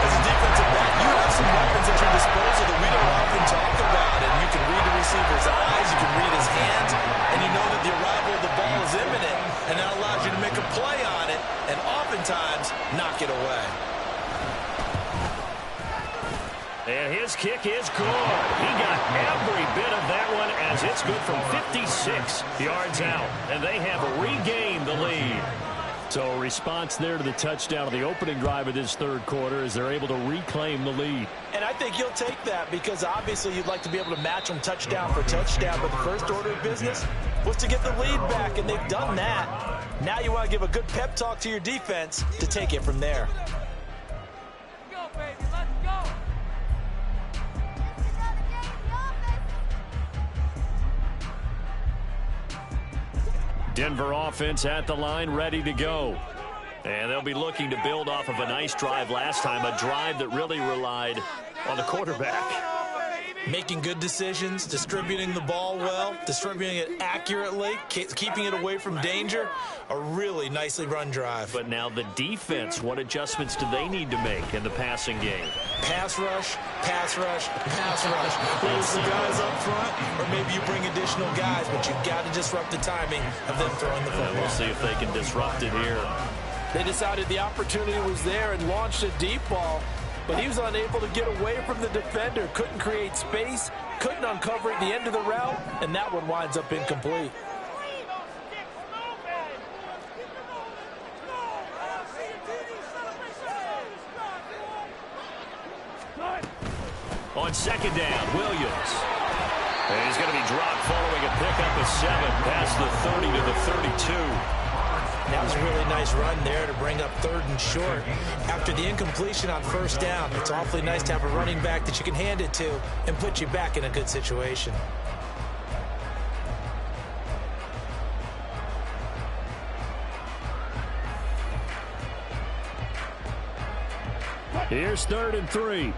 As a defensive back, you have some weapons at your disposal that we don't often talk about. And you can read the receiver's eyes, you can read his hands, and you know that the arrival of the ball is imminent, and that allows you to make a play on it and oftentimes knock it away. And his kick is good. He got every bit of that one as it's good from 56 yards out. And they have regained the lead. So a response there to the touchdown of the opening drive of this 3rd quarter as they're able to reclaim the lead. And I think you'll take that because obviously you'd like to be able to match them touchdown for touchdown, but the first order of business was to get the lead back, and they've done that. Now you want to give a good pep talk to your defense to take it from there. Let's go, baby. Let's go. Denver offense at the line, ready to go. And they'll be looking to build off of a nice drive last time, a drive that really relied on the quarterback. Making good decisions, distributing the ball well, distributing it accurately, keeping it away from danger. A really nicely run drive. But now the defense, what adjustments do they need to make in the passing game? Pass rush, pass rush, pass rush. Close the guys up front, or maybe you bring additional guys, but you've got to disrupt the timing of them throwing the football. We'll see if they can disrupt it here. They decided the opportunity was there and launched a deep ball, but he was unable to get away from the defender, couldn't create space, couldn't uncover at the end of the route, and that one winds up incomplete. On 2nd down, Williams. And he's going to be dropped following a pickup of 7 past the 30 to the 32. That was a really nice run there to bring up 3rd and short. After the incompletion on 1st down, it's awfully nice to have a running back that you can hand it to and put you back in a good situation. Here's 3rd and 3.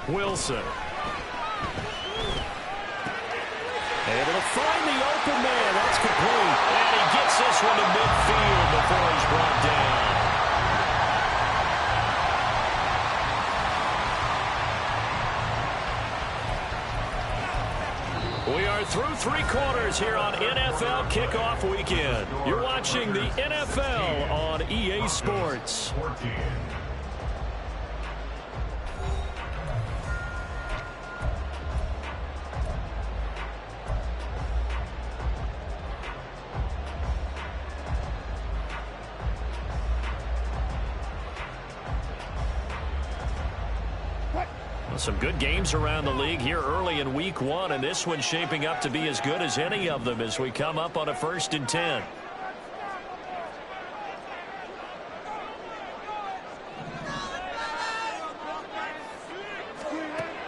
Wilson. Able to find the open man. That's complete. And he gets this one to midfield before he's brought down. We are through 3 quarters here on NFL Kickoff Weekend. You're watching the NFL on EA Sports. 14. Some good games around the league here early in week 1, and this one's shaping up to be as good as any of them as we come up on a 1st and 10.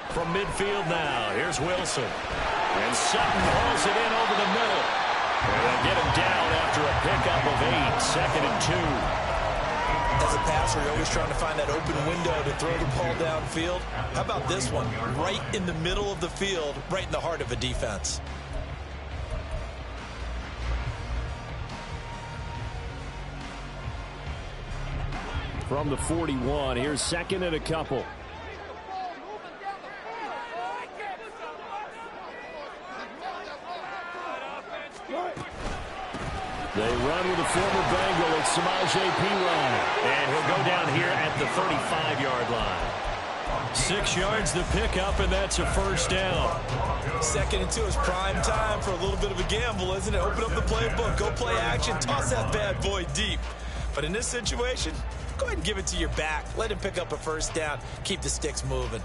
From midfield now, here's Wilson. And Sutton hauls it in over the middle. And they'll get him down after a pickup of 8, 2nd and 2. As a passer, you're always trying to find that open window to throw the ball downfield. How about this one? Right in the middle of the field, right in the heart of a defense. From the 41, here's 2nd and a couple. They run with a former Bengal. It's Samaje Perine. And he'll go down here at the 35-yard line. 6 yards the pickup, and that's a 1st down. 2nd and 2 is prime time for a little bit of a gamble, isn't it? Open up the playbook, go play action, toss that bad boy deep. But in this situation, go ahead and give it to your back. Let him pick up a 1st down. Keep the sticks moving.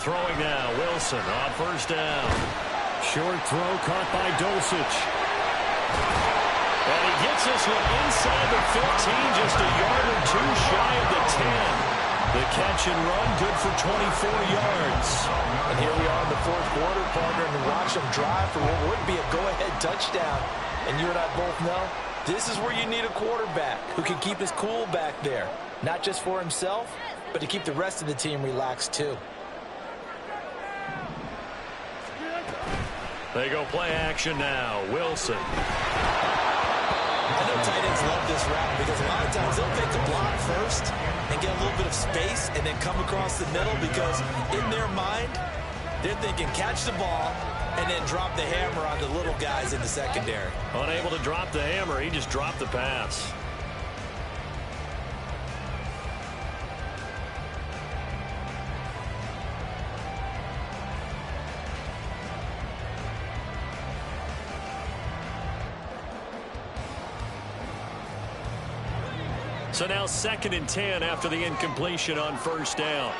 Throwing now, Wilson on 1st down. Short throw caught by Dosich. And he gets this one inside the 15, just a yard or 2 shy of the 10. The catch and run, good for 24 yards. And here we are in the 4th quarter, partner, and watch them drive for what would be a go-ahead touchdown. And you and I both know this is where you need a quarterback who can keep his cool back there. Not just for himself, but to keep the rest of the team relaxed too. They go play action now. Wilson. I know tight ends love this route because a lot of times they'll take the block first and get a little bit of space and then come across the middle because in their mind, they're thinking catch the ball and then drop the hammer on the little guys in the secondary. Unable to drop the hammer, he just dropped the pass. So now 2nd and 10 after the incompletion on 1st down.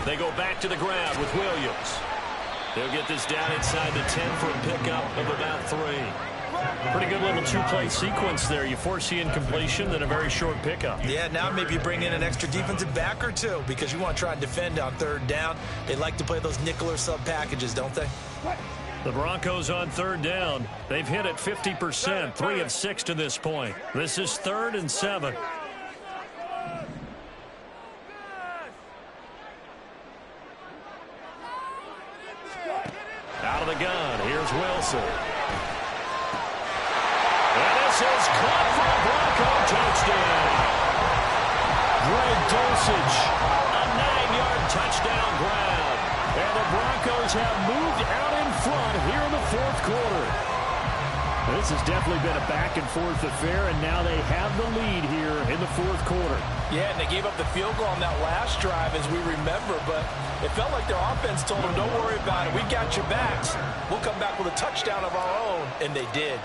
They go back to the ground with Williams. They'll get this down inside the 10 for a pickup of about 3. Pretty good little 2-play sequence there. You force the incompletion, then a very short pickup. Yeah, now maybe you bring in an extra defensive back or 2 because you want to try and defend on 3rd down. They like to play those nickel or sub packages, don't they? The Broncos on 3rd down. They've hit it 50%, 3 of 6 to this point. This is 3rd and 7. Out of the gun, here's Wilson. is caught for a Bronco touchdown. Greg Dulcich, a 9-yard touchdown grab. And the Broncos have moved out in front here in the fourth quarter. This has definitely been a back-and-forth affair, and now they have the lead here in the fourth quarter. Yeah, and they gave up the field goal on that last drive, as we remember, but it felt like their offense told them, don't worry about it. We got your backs. We'll come back with a touchdown of our own, and they did.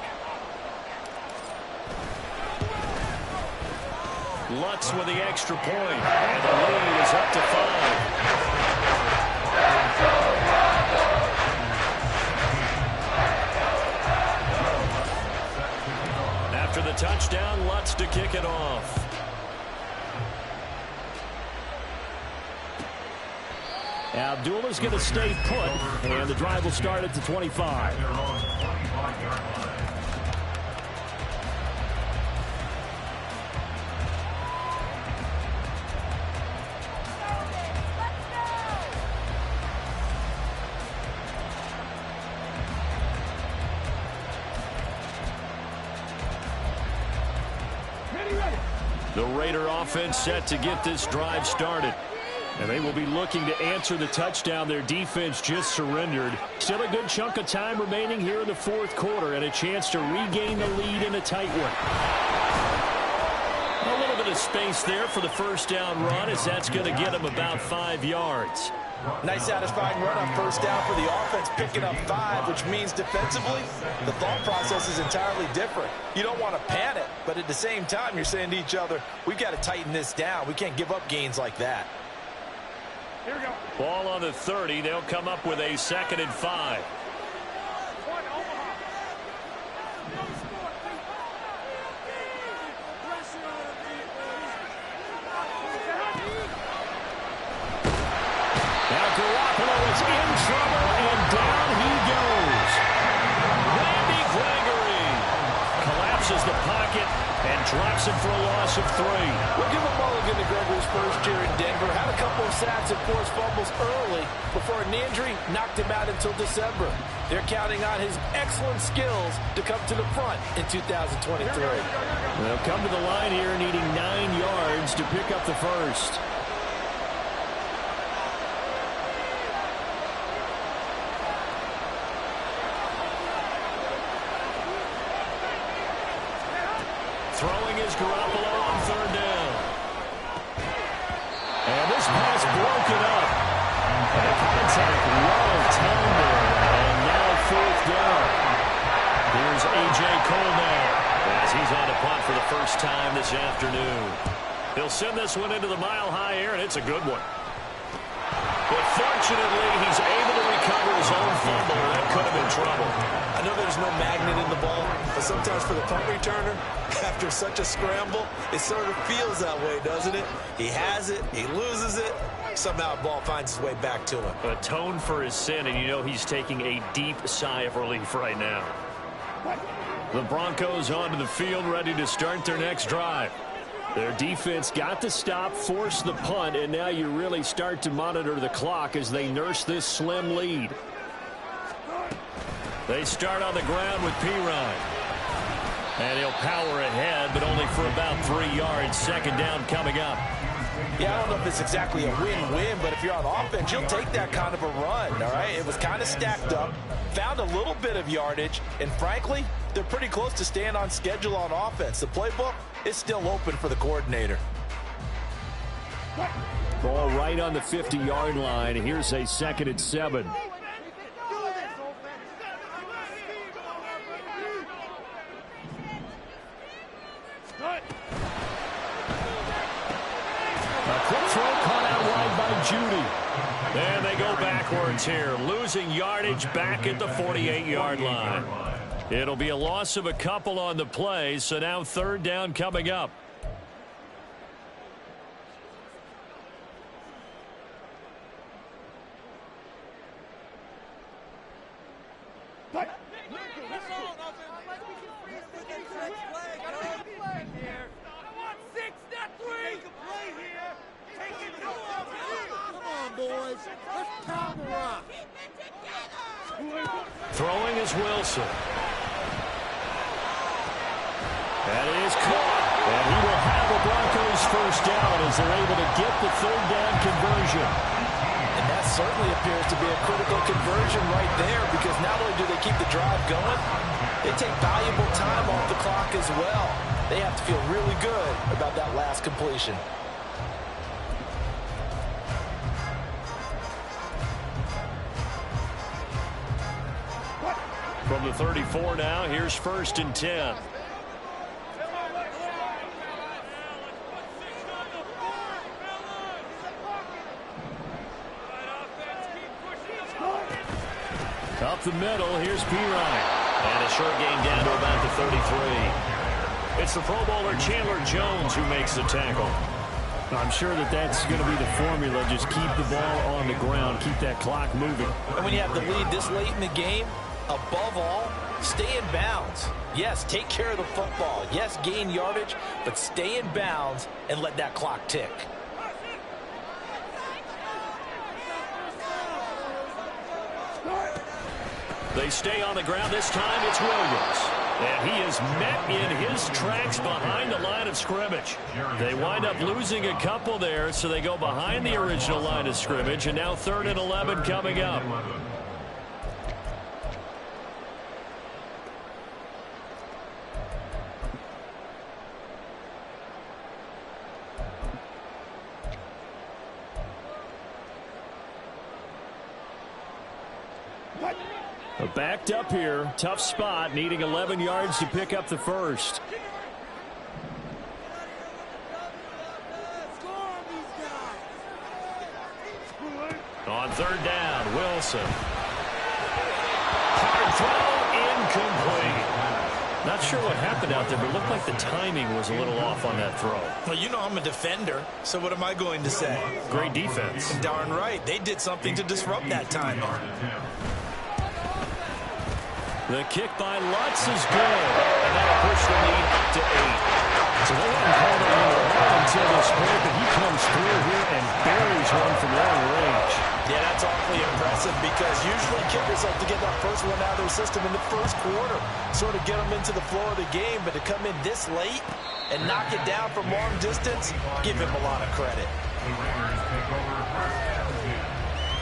Lutz with the extra point, and the lead is up to 5. After the touchdown, Lutz to kick it off. Abdullah's going to stay put, and the drive will start at the 25. The Raider offense set to get this drive started. And they will be looking to answer the touchdown their defense just surrendered. Still a good chunk of time remaining here in the fourth quarter and a chance to regain the lead in a tight one. A little bit of space there for the first down run, as that's going to get them about 5 yards. Nice satisfying run on first down for the offense, picking up 5, which means defensively, the thought process is entirely different. You don't want to panic, but at the same time, you're saying to each other, we've got to tighten this down. We can't give up gains like that. Here we go. Ball on the 30. They'll come up with a 2nd and 5. Garoppolo is in trouble, and down he goes. Randy Gregory collapses the pocket and drops him for a loss of 3. We'll give a mulligan to Gregory's first year in Denver. Had a couple of sacks and forced fumbles early before an injury knocked him out until December. They're counting on his excellent skills to come to the front in 2023. They'll come to the line here needing 9 yards to pick up the first. Throwing is Garoppolo on 3rd down. And this pass broken up. And contact low time there. And now 4th down. Here's A.J. Cole now, as he's on the punt for the first time this afternoon. He'll send this one into the mile-high air, and it's a good one. But fortunately, he's able to recover his own fumble, or that could have been trouble. I know there's no magnet in the ball, but sometimes for the punt returner, after such a scramble, it sort of feels that way, doesn't it? He has it, he loses it, somehow the ball finds its way back to him. Atone for his sin, and you know he's taking a deep sigh of relief right now. The Broncos onto the field, ready to start their next drive. Their defense got the stop, forced the punt, and now you really start to monitor the clock as they nurse this slim lead. They start on the ground with Perine. And he'll power ahead, but only for about 3 yards. 2nd down coming up. Yeah, I don't know if it's exactly a win-win, but if you're on offense, you'll take that kind of a run, all right? It was kind of stacked up, found a little bit of yardage, and frankly, they're pretty close to staying on schedule on offense. The playbook is still open for the coordinator. Ball right on the 50-yard line. Here's a 2nd and 7. Judy. And they go backwards here, losing yardage back at the 48-yard line. It'll be a loss of a couple on the play, so now 3rd down coming up. Throwing is Wilson. That is caught. And he will have a Broncos first down as they're able to get the third down conversion. And that certainly appears to be a critical conversion right there, because not only do they keep the drive going, they take valuable time off the clock as well. They have to feel really good about that last completion. From the 34 now, here's 1st and 10. Up the middle, here's Pirine. And a short gain down to about the 33. It's the Pro Bowler Chandler Jones who makes the tackle. I'm sure that's going to be the formula. Just keep the ball on the ground, keep that clock moving. And when you have the lead this late in the game, above all, stay in bounds. Yes, take care of the football. Yes, gain yardage, but stay in bounds and let that clock tick. They stay on the ground. This time it's Williams. And he is met in his tracks behind the line of scrimmage. They wind up losing a couple there, so they go behind the original line of scrimmage, and now 3rd and 11 coming up. Backed up here, tough spot, needing 11 yards to pick up the first. On 3rd down, Wilson. Hard throw, incomplete. Not sure what happened out there, but it looked like the timing was a little off on that throw. Well, you know I'm a defender, so what am I going to say? Great defense. Darn right. They did something to disrupt that timing. The kick by Lutz is good, and that'll push the lead up to 8. So they haven't called on him at all until this point, but he comes through here and buries one from long range. Yeah, that's awfully impressive, because usually kickers like to get that first one out of their system in the first quarter, sort of get them into the flow of the game, but to come in this late and knock it down from long distance, give him a lot of credit. The Raiders take over 1st and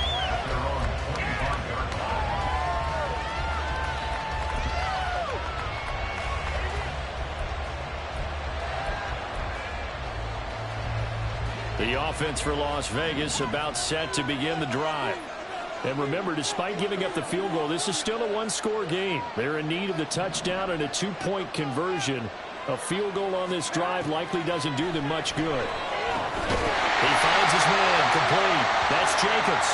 10 at their own 25-yard line. The offense for Las Vegas about set to begin the drive. And remember, despite giving up the field goal, this is still a one-score game. They're in need of the touchdown and a 2-point conversion. A field goal on this drive likely doesn't do them much good. He finds his man, complete. That's Jacobs.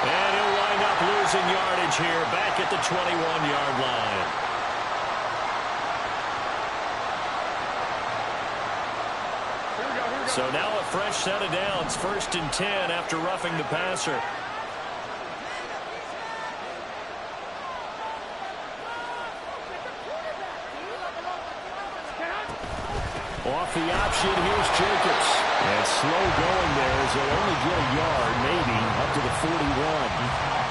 And he'll wind up losing yardage here, back at the 21-yard line. So now a fresh set of downs, 1st and 10 after roughing the passer. Off the option, here's Jacobs. And slow going there as they'll only get a yard, maybe, up to the 41.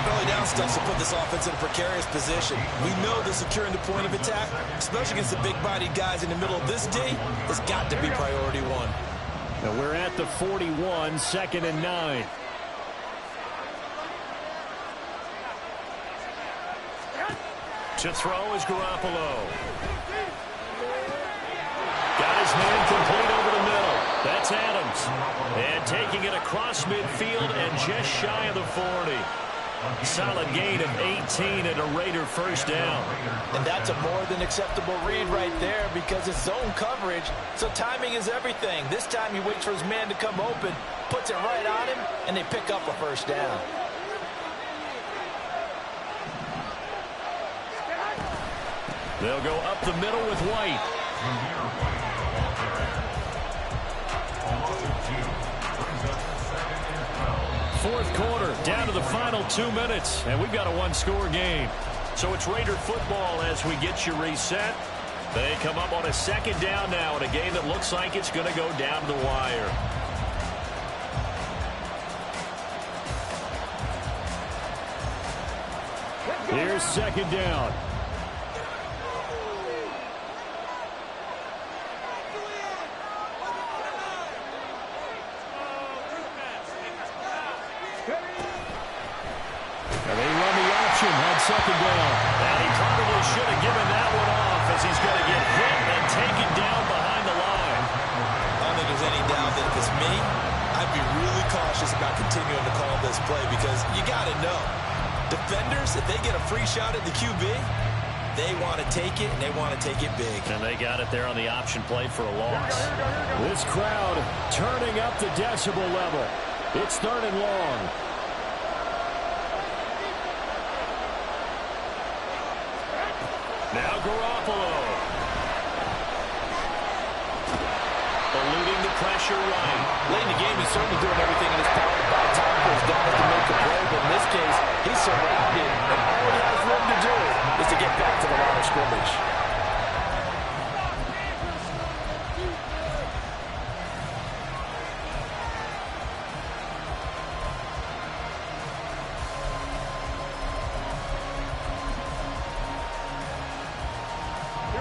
Early down stuff will put this offense in a precarious position. We know that securing the point of attack, especially against the big-bodied guys in the middle of this day, has got to be priority one. Now we're at the 41, 2nd and 9. To throw is Garoppolo. Got his man complete over the middle. That's Adams. And taking it across midfield and just shy of the 40. Solid gain of 18 and a Raider first down. And that's a more than acceptable read right there, because it's zone coverage, so timing is everything. This time he waits for his man to come open, puts it right on him, and they pick up a first down. They'll go up the middle with White. Fourth quarter, down to the final 2 minutes, and we've got a one-score game. So it's Raider football as we get you reset. They come up on a 2nd down now in a game that looks like it's going to go down to the wire. Here's 2nd down. second down. And he probably should have given that one off as he's going to get hit and taken down behind the line. I don't think there's any doubt that if it's me, I'd be really cautious about continuing to call this play because you got to know, defenders, if they get a free shot at the QB, they want to take it, and they want to take it big. And they got it there on the option play for a loss. This crowd turning up the decibel level. It's 3rd and long. Now Garoppolo. Eluding the pressure right. Late in the game, he's certainly doing everything in his power to buy time for his guys to make a play, but in this case, he's surrounded, and all he has room to do is to get back to the line of scrimmage.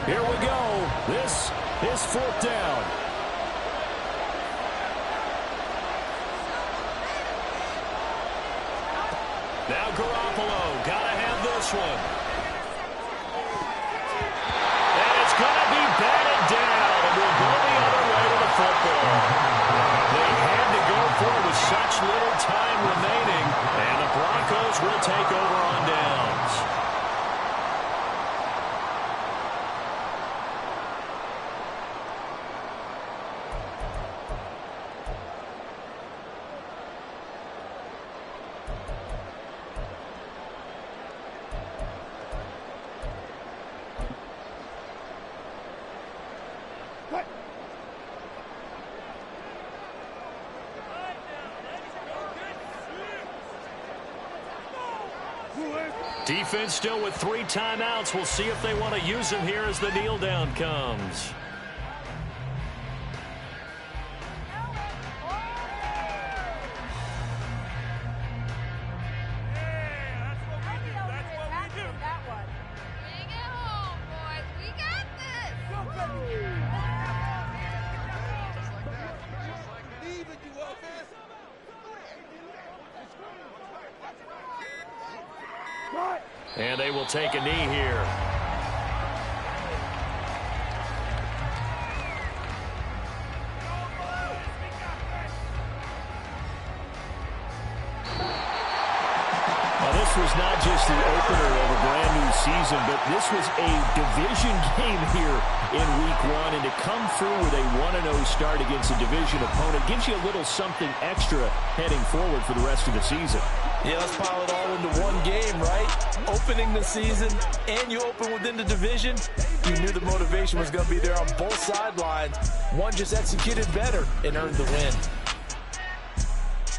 Here we go. This is 4th down. Now Garoppolo, gotta have this one. And it's gonna be batted down, and we'll go the other way to the football. They had to go for it with such little time remaining, and the Broncos will take over on downs. Defense still with 3 timeouts. We'll see if they want to use them here as the kneel down comes. And they will take a knee here. This was not just the opener of a brand new season, but this was a division game here in Week 1. And to come through with a 1-0 start against a division opponent gives you a little something extra heading forward for the rest of the season. Yeah, let's pile it all into one game, right? Opening the season, and you open within the division. You knew the motivation was going to be there on both sidelines. One just executed better and earned the win.